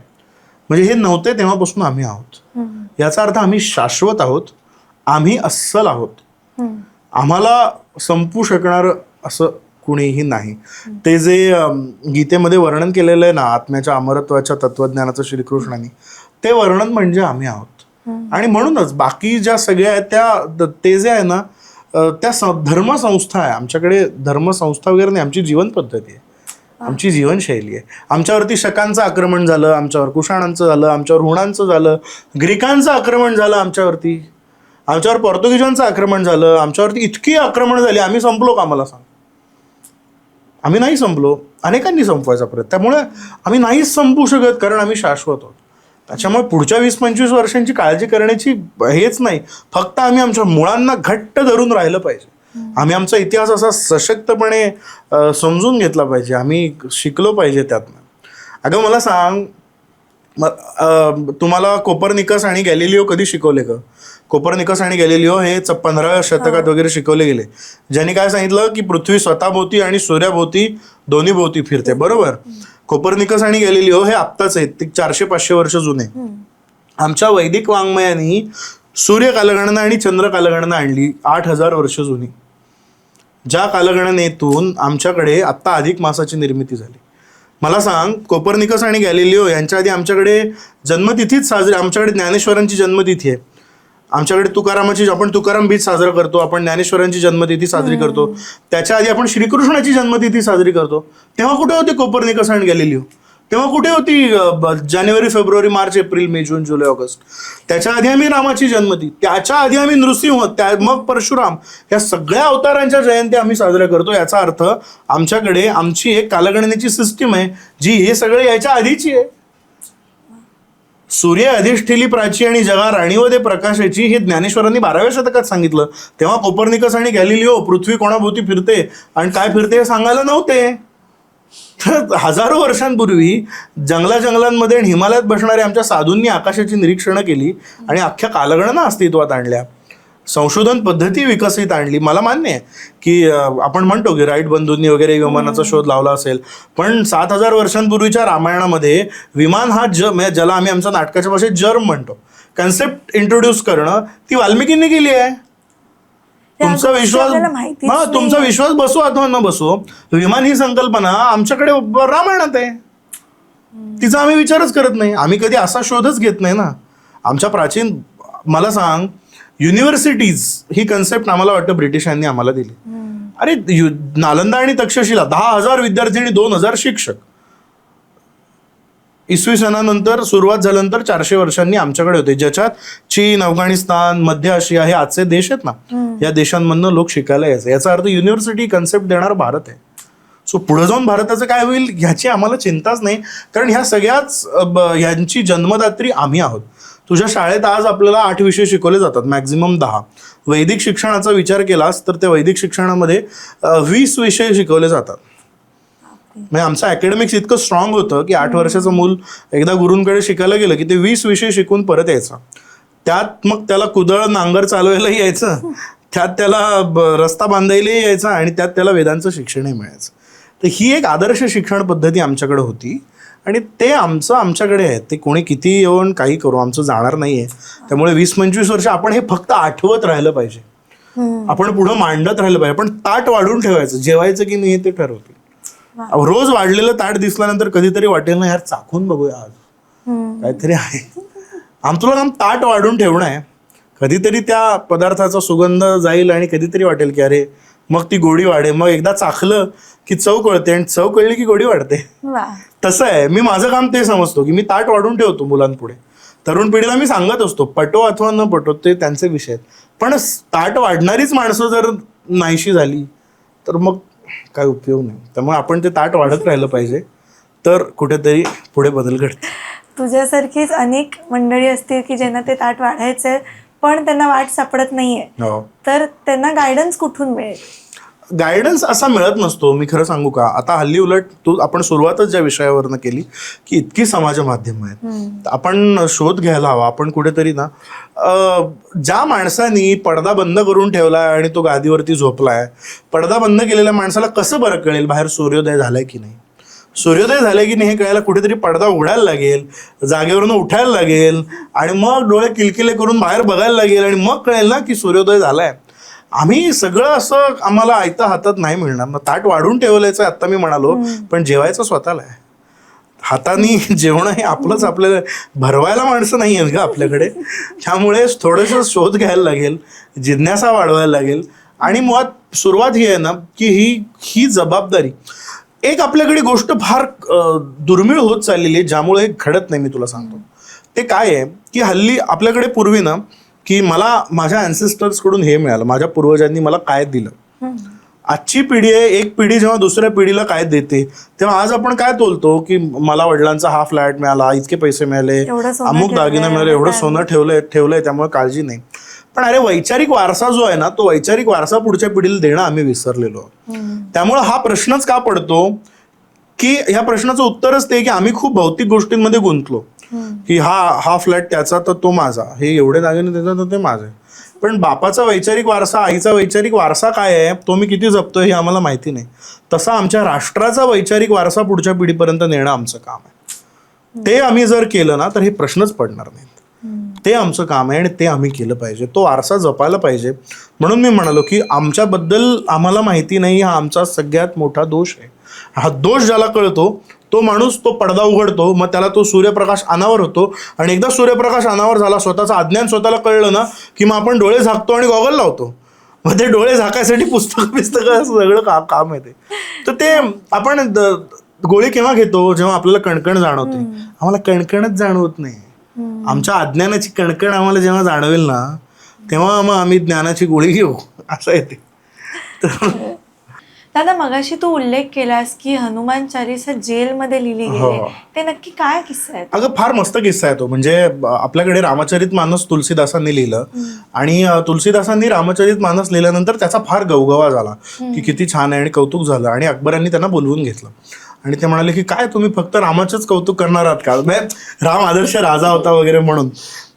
म्हणजे हे नव्हते तेव्हापासून आम्ही आहोत. याचा अर्थ आम्ही शाश्वत आहोत, आम्ही अस्सल आहोत. आम्हाला संपू शकणार असं कुणीही नाही. ते जे गीतेमध्ये वर्णन केलेलं आहे ना आत्म्याच्या अमरत्वाच्या तत्वज्ञानाचं श्रीकृष्णाने, ते वर्णन म्हणजे आम्ही आहोत. आणि म्हणूनच बाकी ज्या सगळ्या आहेत त्या ते जे आहे ना त्या धर्मसंस्था आहे. आमच्याकडे धर्मसंस्था वगैरे नाही, आमची जीवन पद्धती आहे, आमची जीवनशैली आहे. आमच्यावरती शकांचं आक्रमण झालं, आमच्यावर कुशाणांचं झालं, आमच्यावर हुणांचं झालं, ग्रीकांचं आक्रमण झालं, आमच्यावर पोर्तुगीजांचं आक्रमण झालं, आमच्यावरती इतकी आक्रमण झाली. आम्ही संपलो का? मला सांग. आम्ही नाही संपलो, अनेकांनी संपवायचा प्रयत्न. त्यामुळे आम्ही नाहीच संपू शकत, कारण आम्ही शाश्वत आहोत. त्याच्यामुळे पुढच्या 20-25 वर्षांची काळजी करण्याची हेच नाही, फक्त आम्ही आमच्या मुळांना घट्ट धरून राहिलं पाहिजे. आम्ही आमचा इतिहास असा सशक्तपणे समजून घेतला पाहिजे, आम्ही शिकलो पाहिजे त्यातनं. अगं मला सांग, तुम्हाला कोपर्निकस आणि गॅलिलिओ कधी शिकवले का? कोपर्निकस आणि गॅलिलिओ हे 15व्या शतकात वगैरे शिकवले गेले, ज्यांनी काय सांगितलं की पृथ्वी स्वतःभोवती आणि सूर्याभोवती दोन्ही भोवती फिरते. बरोबर. कोपर्निकस आणि गॅलिलिओ हे आत्ताच आहेत, ते 400-500 वर्ष जुने. आमच्या वैदिक वाङ्मयाने सूर्य कालगणना आणि चंद्र कालगणना आणली 8,000 वर्ष जुनी. ज्या कालगणनेतून आमच्याकडे आत्ता अधिक मासाची निर्मिती झाली. मला सांग, कोपर्निकस आणि गॅलिलिओ यांच्या आधी आमच्याकडे जन्मतिथीच साजरी, आमच्याकडे ज्ञानेश्वरांची जन्मतिथी आहे, आमच्याकडे तुकारामाची, आपण तुकाराम बीज साजरा करतो, आपण ज्ञानेश्वरांची जन्मतिथी साजरी करतो, त्याच्या आधी आपण श्रीकृष्णाची जन्मतिथी साजरी करतो. तेव्हा कुठे होते कोपर्निकस आणि गॅलिलिओ? तेव्हा कुठे होती जानेवारी, फेब्रुवारी, मार्च, एप्रिल, मे, जून, जुलै, ऑगस्ट? त्याच्या आधी आम्ही रामाची जन्मती, त्याच्या आधी आम्ही नृसिंह, मग परशुराम, या सगळ्या अवतारांच्या जयंती आम्ही साजऱ्या करतो. याचा अर्थ आमच्याकडे आमची एक कालगणनेची सिस्टीम आहे जी हे सगळे याच्या आधीची आहे. सूर्य अधिष्ठिली प्राची आणि जगा राणीव दे प्रकाशाची, हे ज्ञानेश्वरांनी 12व्या शतकात सांगितलं. तेव्हा कोपर्निकस आणि गॅलिलिओ पृथ्वी कोणाभोवती फिरते आणि काय फिरते हे सांगायला नव्हते. तर हजारो वर्षांपूर्वी जंगलांमध्ये आणि हिमालयात बसणाऱ्या आमच्या साधूंनी आकाशाची निरीक्षणं केली आणि अख्ख्या कालगणना अस्तित्वात आणल्या, संशोधन पद्धती विकसित आणली. मला मान्य आहे की आपण म्हणतो की राईट बंधूंनी वगैरे विमानाचा शोध लावला असेल, पण 7,000 वर्षांपूर्वीच्या रामायणामध्ये विमान हा ज्याला आम्ही आमच्या नाटकाच्या भाषेत जर्म म्हणतो, कन्सेप्ट इंट्रोड्यूस करणं, ती वाल्मिकींनी केली आहे. तुमचा विश्वास बसो अथवा न बसो, विमान ही संकल्पना आमच्याकडे रामायणात आहे, तिचा आम्ही विचारच करत नाही. आम्ही कधी असा शोधच घेत नाही ना. आमच्या प्राचीन, मला सांग, युनिव्हर्सिटीज ही कन्सेप्ट आम्हाला वाटतं ब्रिटिशांनी आम्हाला दिली. अरे नालंदा आणि तक्षशिला 10,000 विद्यार्थी आणि 2,000 शिक्षक. इसवी सनानंतर सुरुवात झाल्यानंतर 400 वर्षांनी आमच्याकडे होते, ज्याच्यात चीन, अफगाणिस्तान, मध्य आशिया हे आजचे देश आहेत ना, या देशांमधनं लोक शिकायला यायचे. याचा अर्थ युनिव्हर्सिटी कन्सेप्ट देणार भारत आहे. सो पुढे जाऊन भारताचं काय होईल ह्याची आम्हाला चिंताच नाही, कारण ह्या सगळ्याच ह्यांची जन्मदात्री आम्ही आहोत. तुझ्या शाळेत आज आपल्याला 8 विषय शिकवले जातात, मॅक्झिमम 10. वैदिक शिक्षणाचा विचार केलास तर त्या वैदिक शिक्षणामध्ये 20 विषय शिकवले जातात. म्हणजे आमचं अकॅडमिक्स इतकं स्ट्रॉंग होतं की 8 वर्षाचं मूल एकदा गुरूंकडे शिकायला गेलं की ते 20 विषय शिकून परत यायचं. त्यात मग त्याला कुदळ नांगर चालवायलाही यायचं, त्यात त्याला रस्ता बांधायलाही यायचा आणि त्यात त्याला वेदांचं शिक्षणही मिळायचं. तर ही एक आदर्श शिक्षण पद्धती आमच्याकडे होती आणि ते आमच्याकडे आहे. ते कोणी किती येऊन काही करू, आमचं जाणार नाही आहे. त्यामुळे 20-25 वर्ष आपण हे फक्त आठवत राहिलं पाहिजे, आपण पुढं मांडत राहिलं पाहिजे. पण ताट वाढून ठेवायचं, जेवायचं की नाही ते ठरवतील. रोज वाढलेलं ताट दिसल्यानंतर कधीतरी वाटेल ना यार चाखून बघूया आज काहीतरी आहे. आमचं काम ताट वाढून ठेवणं आहे. कधीतरी त्या पदार्थाचा सुगंध जाईल आणि कधीतरी वाटेल की अरे मग ती गोडी वाढे. मग एकदा चाखलं की चव कळते आणि चव कळली की गोडी वाढते. तसं आहे. मी माझं काम ते समजतो की मी ताट वाढून ठेवतो मुलांपुढे. तरुण पिढीला मी सांगत असतो, पटो अथवा न पटो ते त्यांचे विषय आहेत, पण ताट वाढणारीच माणसं जर नाहीशी झाली तर मग काय उपयोग नाही. त्यामुळे आपण ते ताट वाढत राहिलं पाहिजे, तर कुठेतरी पुढे बदल घडते. तुझ्यासारखीच अनेक मंडळी असतील की ज्यांना ते ताट वाढायचंय पण त्यांना वाट सापडत नाहीये, तर त्यांना गायडन्स कुठून मिळेल? गायडन्स असा मिळत नसतो. मी खरं सांगू का, आता हल्ली उलट आपण सुरुवातच ज्या विषयावरनं केली की इतकी समाज माध्यम आहेत, आपण शोध घ्यायला हवा. आपण कुठेतरी ना ज्या माणसानी पडदा बंद करून ठेवलाय आणि तो गादीवरती झोपलाय, पडदा बंद केलेल्या माणसाला कसं बरं कळेल बाहेर सूर्योदय झालाय की नाही? सूर्योदय झाले की नाही हे कळायला कुठेतरी पडदा उघडायला लागेल, जागेवरून उठायला लागेल आणि मग डोळे किलकिले करून बाहेर बघायला लागेल आणि मग कळेल ना की सूर्योदय झालाय. आम्ही सगळं असं आम्हाला आयतं हातात नाही मिळणार ना. ताट वाढून ठेवल्याचं आता मी म्हणालो, पण जेवायचं स्वतःला आहे. हाताने जेवणं हे आपलंच, आपल्याला भरवायला माणसं नाही आहेत का आपल्याकडे. त्यामुळे थोडंसं शोध घ्यायला लागेल, जिज्ञासा वाढवायला लागेल. आणि मुळात सुरुवात ही आहे ना की ही जबाबदारी, एक आपल्याकडे गोष्ट फार दुर्मिळ होत चाललेली आहे ज्यामुळे हे घडत नाही. मी तुला सांगतो ते काय आहे की हल्ली आपल्याकडे पूर्वी ना की मला माझ्या अँसेस्टर्सकडून हे मिळालं, माझ्या पूर्वजांनी मला काय दिलं. आजची पिढी आहे, एक पिढी जेव्हा दुसऱ्या पिढीला काय देते तेव्हा आज आपण काय तोलतो की मला वडिलांचा हा फ्लॅट मिळाला, इतके पैसे मिळाले, अमुक दागिने मिळाले, एवढं सोनं ठेवलंय त्यामुळे काळजी नाही. पण अरे वैचारिक वारसा जो आहे ना तो वैचारिक वारसा पुढच्या पिढीला देणं आम्ही विसरलेलो आहोत. त्यामुळे हा प्रश्नच का पडतो की ह्या प्रश्नाचं उत्तरच ते की आम्ही खूप भौतिक गोष्टींमध्ये गुंतलो की हा फ्लॅट त्याचा तर तो माझा, हे एवढे दागिने त्याचा तर ते माझे. पण बापाचा वैचारिक वारसा, आईचा वैचारिक वारसा काय आहे तो मी किती जपतोय हे आम्हाला माहिती नाही. तसा आमच्या राष्ट्राचा वैचारिक वारसा पुढच्या पिढीपर्यंत नेणं आमचं काम आहे. ते आम्ही जर केलं ना तर हे प्रश्नच पडणार नाहीत. ते आमचं काम आहे आणि ते आम्ही केलं पाहिजे, तो वारसा जपायला पाहिजे. म्हणून मी म्हणालो की आमच्याबद्दल आम्हाला माहिती नाही हा आमचा सगळ्यात मोठा दोष आहे. हा दोष ज्याला कळतो तो माणूस तो पडदा उघडतो, मग त्याला तो सूर्यप्रकाश अनावर होतो आणि एकदा सूर्यप्रकाश अनावर झाला, स्वतःचं अज्ञान स्वतःला कळलं ना की मग आपण डोळे झाकतो आणि गॉगल लावतो. मग ते डोळे झाकायसाठी पुस्तकं सगळं काम आहे ते. तर ते आपण गोळी केव्हा घेतो जेव्हा आपल्याला कणकण जाणवते. आम्हाला कणकणच जाणवत नाही. आमच्या अज्ञानाची कणकण आम्हाला जेव्हा जाणवेल ना तेव्हा मग आम्ही ज्ञानाची गोळी घेऊ, असं आहे ते. दादा मगाशी तू उल्लेख केलास की हनुमान चालीसा जेलमध्ये लिहिली गेली, ते नक्की काय किस्सा आहे? अगं फार मस्त किस्सा आहे तो. म्हणजे आपल्याकडे रामचरित मानस तुलसीदासांनी लिहिलं आणि तुलसीदासांनी रामचरित मानस लिहिल्यानंतर त्याचा फार गवगवा झाला की किती छान आहे आणि कौतुक झालं. आणि अकबरांनी त्यांना बोलवून घेतलं आणि ते म्हणाले की काय तुम्ही फक्त रामाचंच कौतुक करणार आहात का, राम आदर्श राजा होता वगैरे म्हणून,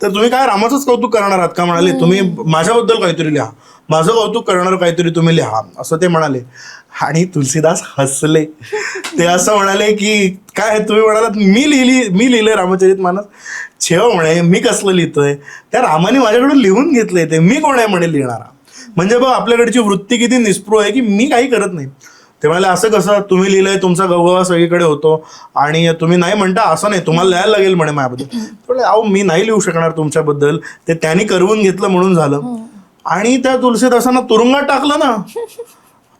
तर तुम्ही काय रामाचंच कौतुक करणार आहात का. म्हणाले तुम्ही माझ्याबद्दल काहीतरी लिहा, माझं कौतुक करणार काहीतरी तुम्ही लिहा, असं ते म्हणाले. आणि तुलसीदास हसले. ते असं म्हणाले की काय तुम्ही म्हणालात मी लिहिलंय रामचरित मानस, छेव म्हणे मी कसलं लिहितोय, त्या रामाने माझ्याकडून लिहून घेतलंय, ते मी कोण आहे म्हणे लिहिणारा. म्हणजे बघ आपल्याकडची वृत्ती किती निस्पृह आहे की मी काही करत नाही. ते म्हणाले असं कसं, तुम्ही लिहिलंय, तुमचा गवगवा सगळीकडे होतो आणि तुम्ही नाही म्हणता, असं नाही, तुम्हाला लिहायला लागेल म्हणे माझ्याबद्दल. म्हणे अहो मी नाही लिहू शकणार तुमच्याबद्दल, ते त्यांनी करवून घेतलं म्हणून झालं. आणि त्या तुलसीदासांना तुरुंगात टाकलं ना.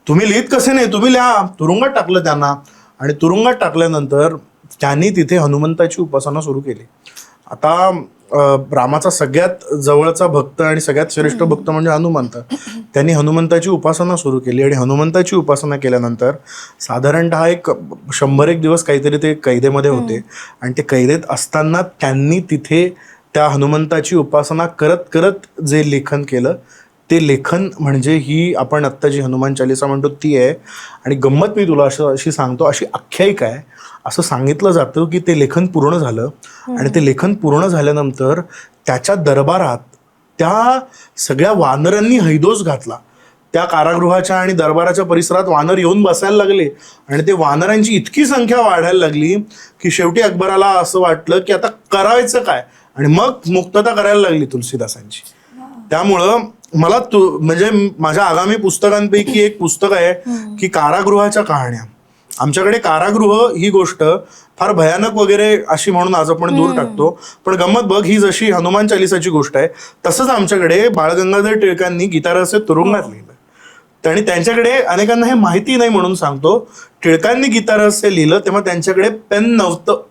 तुम्ही लिहित कसे नाही, तुम्ही लिहा. तुरुंगात टाकलं त्यांना. आणि तुरुंगात टाकल्यानंतर त्यांनी तिथे हनुमंताची उपासना सुरू केली. आता रामाचा सगळ्यात जवळचा भक्त आणि सगळ्यात श्रेष्ठ भक्त म्हणजे हनुमंत. त्यांनी हनुमंताची उपासना सुरू केली आणि हनुमंताची उपासना केल्यानंतर साधारणतः 100 दिवस काहीतरी ते कैदेमध्ये होते. आणि ते कैदेत असताना त्यांनी तिथे त्या हनुमंताची उपासना करत करत जे लेखन केलं ते लेखन म्हणजे ही आपण आत्ता जी हनुमान चालीसा म्हणतो ती आहे. आणि गंमत मी तुला अशी सांगतो, अशी आख्यायिका आहे. असं सांगितलं जातं की ते लेखन पूर्ण झालं आणि ते लेखन पूर्ण झाल्यानंतर त्याच्या दरबारात त्या सगळ्या वानरांनी हैदोस घातला. त्या कारागृहाच्या आणि दरबाराच्या परिसरात वानर येऊन बसायला लागले आणि ते वानरांची इतकी संख्या वाढायला लागली की शेवटी अकबराला असं वाटलं की आता करायचं काय, आणि मग मुक्तता करायला लागली तुलसीदासांची. त्यामुळं मला म्हणजे माझ्या आगामी पुस्तकांपैकी एक पुस्तक आहे की कारागृहाच्या कहाण्या. आमच्याकडे कारागृह ही गोष्ट फार भयानक वगैरे अशी म्हणून आज आपण दूर टाकतो, पण गंमत बघ, ही जशी हनुमान चालीसाची गोष्ट आहे तसंच आमच्याकडे बाळ गंगाधर टिळकांनी गीतारहस्य तुरुंगात लिहिलं. आणि त्यांच्याकडे अनेकांना हे माहिती नाही म्हणून सांगतो, टिळकांनी गीतारहस्य लिहिलं तेव्हा त्यांच्याकडे पेन नव्हतं.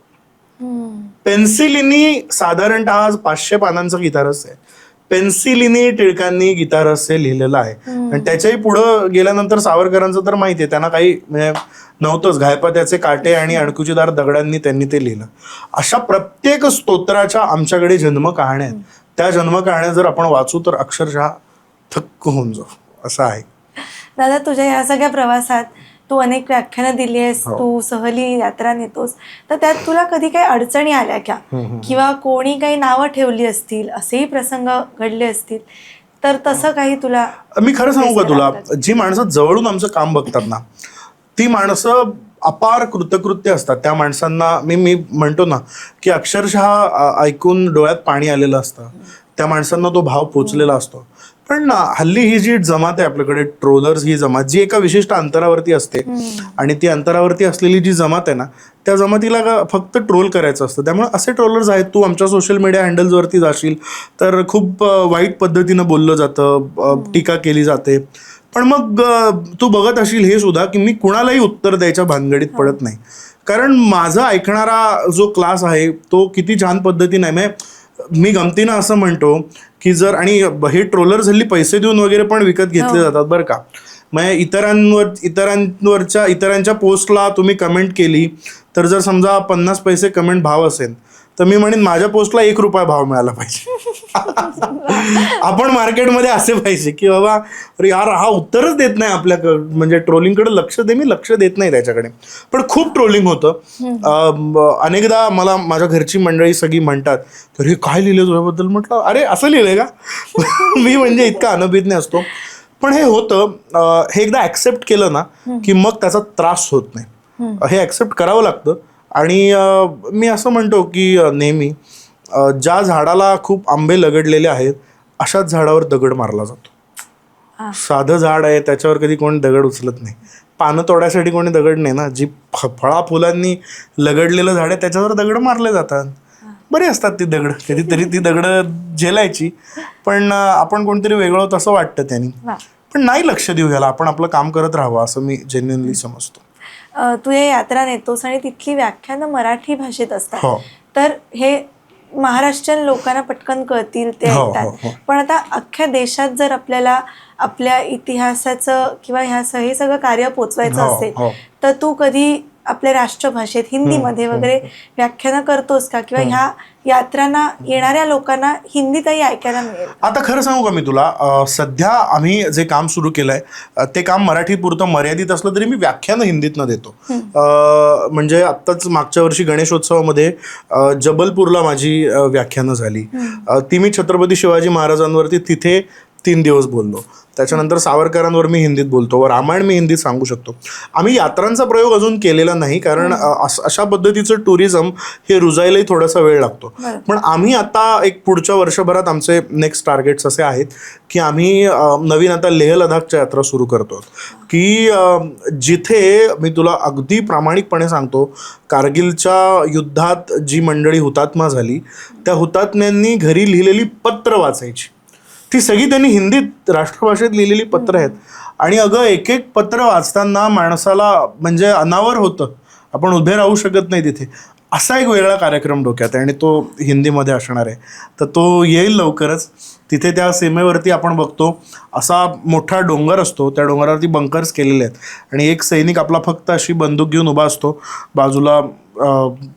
पेन्सिलीनी साधारणतः आज 500 पानांचं गीतारहस्य आहे. पेन्सिलीनी टिळकांनी गीतारहस्य लिहिलेलं आहे. आणि त्याच्याही पुढं गेल्यानंतर सावरकरांचं तर माहिती आहे, त्यांना काही म्हणजे नव्हतंच, घायपात्याचे काटे आणि अणकुचीदार दगडांनी त्यांनी ते लिहिलं. अशा प्रत्येक स्तोत्राच्या आमच्याकडे जन्मकहाण्या आहेत. त्या जन्मकहाण्या जर आपण वाचू तर अक्षरशः थक्क होऊन जाऊ, असं आहे. दादा तुझ्या या सगळ्या प्रवासात तू अनेक व्याख्यानं दिली आहेस, तू सहली यात्रा नेतोस, तर त्यात तुला कधी काही अडचणी आल्या का, किंवा कोणी काही नावं ठेवली असतील, असेही प्रसंग घडले असतील, तर तसं काही तुला? मी खरं सांगू का तुला, जी माणसं जवळून आमचं काम बघतात ना ती माणसं अपार कृतकृत्य असतात त्या माणसांना. मी म्हणतो ना की अक्षरशः ऐकून डोळ्यात पाणी आलेलं असतं. त्या माणसांना तो भाव पोचलेला असतो. पण हल्ली ही जी जमात आहे आपल्याकडे, ट्रोलर्स ही जमात जी एका विशिष्ट अंतरावरती असते, आणि ती अंतरावरती असलेली जी जमात आहे ना, त्या जमातीला फक्त ट्रोल करायचं असतं. त्यामुळे असे ट्रोलर्स आहेत. तू आमच्या सोशल मीडिया हँडल्सवरती जाशील तर खूप वाईट पद्धतीनं बोललं जातं, टीका केली जाते. पण मग तू बघत असशील हे सुद्धा की मी कुणालाही उत्तर द्यायच्या भानगडीत पडत नाही. कारण माझा ऐकणारा जो क्लास आहे तो किती छान पद्धतीने आहे. मी गमतीनं असं म्हणतो की जर, आणि हे ट्रोलर्स हल्ली पैसे देऊन वगैरे पण विकत घेतले जातात बरं का. मग इतरांच्या पोस्टला तुम्ही कमेंट केली तर जर समजा 50 पैसे कमेंट भाव असेल तर मी म्हणेन माझ्या पोस्टला ₹1 भाव मिळाला पाहिजे. आपण मार्केटमध्ये असे पाहिजे की बाबा अरे यार हा उत्तरच देत नाही आपल्याकडं, म्हणजे ट्रोलिंगकडे लक्ष दे. मी लक्ष देत नाही त्याच्याकडे. पण खूप ट्रोलिंग होतं. अनेकदा मला माझ्या घरची मंडळी सगळी म्हणतात तर हे काय लिहिलं तुझ्याबद्दल. म्हटलं अरे असं लिहिलंय का. मी म्हणजे इतका अनभिज्ञ असतो. पण हे होतं, हे एकदा ॲक्सेप्ट केलं ना की मग त्याचा त्रास होत नाही. हे ॲक्सेप्ट करावं लागतं. आणि मी असं म्हणतो की नेहमी ज्या झाडाला खूप आंबे लगडलेले आहेत अशाच झाडावर दगड मारला जातो. साधं झाड आहे त्याच्यावर कधी कोणी दगड उचलत नाही. पानं तोडायसाठी कोणी दगड नाही ना. जी फळा फुलांनी लगडलेलं झाड आहे त्याच्यावर दगड मारले जातात. बरी असतात ती दगड, कधीतरी ती दगड झेलायची. पण आपण कोणतरी वेगळं होतं असं वाटतं त्यांनी. पण नाही लक्ष देऊ घ्यायला, आपण आपलं काम करत राहावं असं मी जेन्युइनली समजतो. तू हे यात्रा नेतोस आणि तिथली व्याख्यानं मराठी भाषेत असतात. तर हे महाराष्ट्रीयन लोकांना पटकन कळतील, ते ऐकतात. पण आता अख्ख्या देशात जर आपल्याला आपल्या इतिहासाचं किंवा हे सगळं कार्य पोचवायचं असेल तर तू कधी आपल्या राष्ट्रभाषेत हिंदीमध्ये वगैरे व्याख्यानं करतोस का, किंवा ह्या यात्रांना येणाऱ्या लोकांना हिंदीतही ऐकायला मिळेल? आता खरं सांगू का मी तुला, सध्या आम्ही जे काम सुरू केलंय ते काम मराठीपुरतं मर्यादित असलं तरी मी व्याख्यानं हिंदीतनं देतो. म्हणजे आत्ताच मागच्या वर्षी गणेशोत्सवामध्ये जबलपूरला माझी व्याख्यानं झाली. ती मी छत्रपती शिवाजी महाराजांवरती तिथे 3 दिवस बोललो. त्याच्यानंतर सावरकरांवर मी हिंदीत बोलतो, रामायण मी हिंदीत सांगू शकतो. आम्ही यात्रांचा प्रयोग अजून केलेला नाही, कारण अशा पद्धतीचं टुरिझम हे रुजायलाही थोडासा वेळ लागतो. पण आम्ही आता एक पुढच्या वर्षभरात आमचे नेक्स्ट टार्गेट्स असे आहेत की आम्ही नवीन आता लेह लडाखच्या यात्रा सुरू करतो की जिथे मी तुला अगदी प्रामाणिकपणे सांगतो, कारगिलच्या युद्धात जी मंडळी हुतात्मा झाली त्या हुतात्म्यांनी घरी लिहिलेली पत्र वाचायची. ती सगळी त्यांनी हिंदीत राष्ट्रभाषेत लिहिलेली पत्र आहेत. आणि अगं एक एक पत्र वाचताना माणसाला म्हणजे अनावर होतं. आपण उभे राहू शकत नाही तिथे. असा एक वेगळा कार्यक्रम डोक्यात आहे आणि तो हिंदीमध्ये असणार आहे. तर तो येईल लवकरच. तिथे त्या सीमेवरती आपण बघतो असा मोठा डोंगर असतो, त्या डोंगरावरती बंकर्स केलेले आहेत आणि एक सैनिक आपला फक्त अशी बंदूक घेऊन उभा असतो. बाजूला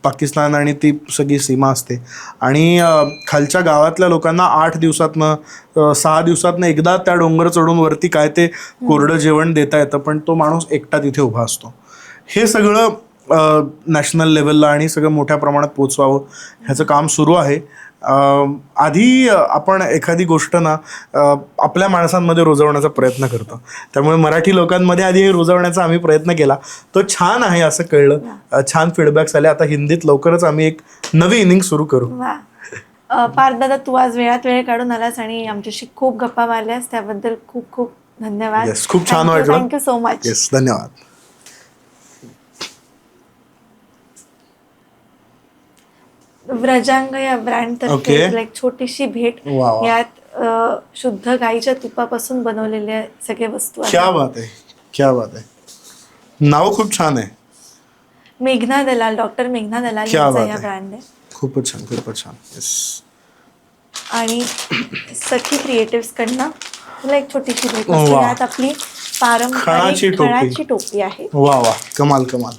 पाकिस्तान आणि ती सगळी सीमा असते. आणि खालच्या गावातल्या लोकांना 8 दिवसातनं 6 दिवसातनं एकदा त्या डोंगर चढून वरती काय ते कोरडं जेवण देता येतं, पण तो माणूस एकटा तिथे उभा असतो. हे सगळं नॅशनल लेवलला आणि सगळं मोठ्या प्रमाणात पोचवावं ह्याचं काम सुरू आहे. आधी आपण एखादी गोष्ट ना आपल्या माणसांमध्ये रुजवण्याचा प्रयत्न करतो. त्यामुळे मराठी लोकांमध्ये आधी हे रुजवण्याचा आम्ही प्रयत्न केला. तो छान आहे असं कळलं, छान फीडबॅक्स आले. आता हिंदीत लवकरच आम्ही एक नवी इनिंग सुरू करू. पार्थ दादा, तू आज वेळात वेळ काढून आलास आणि आमच्याशी खूप गप्पा मारल्यास त्याबद्दल खूप खूप धन्यवाद. खूप छान वाटलं. Thank you so much. येस, धन्यवाद. व्रजांग या ब्रँड तर्फे एक छोटीशी भेट. यात शुद्ध गाईच्या तुपापासून बनवलेल्या सगळ्या वस्तू आहेत. क्या बात आहे, क्या बात आहे. नाव खूप छान आहे. मेघना दलाल, डॉक्टर मेघना दलाल यांचा या ब्रँड आहे. खूपच छान, खूपच छान. येस. आणि सखी क्रिएटिव्स कडनं तुला एक छोटीशी भेट असते. यात आपली पारंपरिक खणाची टोपी आहे. वा वा, कमाल कमाल.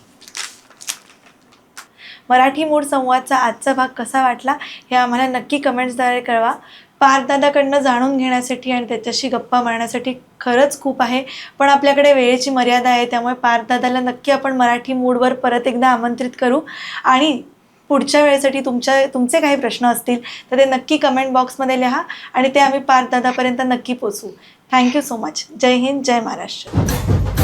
मराठी मूळ संवादचा आजचा भाग कसा वाटला हे आम्हाला नक्की कमेंट्सद्वारे कळवा. पार्थदादाकडनं जाणून घेण्यासाठी आणि त्याच्याशी गप्पा मारण्यासाठी खरंच खूप आहे, पण आपल्याकडे वेळेची मर्यादा आहे. त्यामुळे पार्थदादाला नक्की आपण मराठी मूडवर परत एकदा आमंत्रित करू. आणि पुढच्या वेळेसाठी तुमचे काही प्रश्न असतील तर ते नक्की कमेंट बॉक्समध्ये लिहा आणि ते आम्ही पार्थदादापर्यंत नक्की पोचवू. Thank you so much. जय हिंद, जय महाराष्ट्र.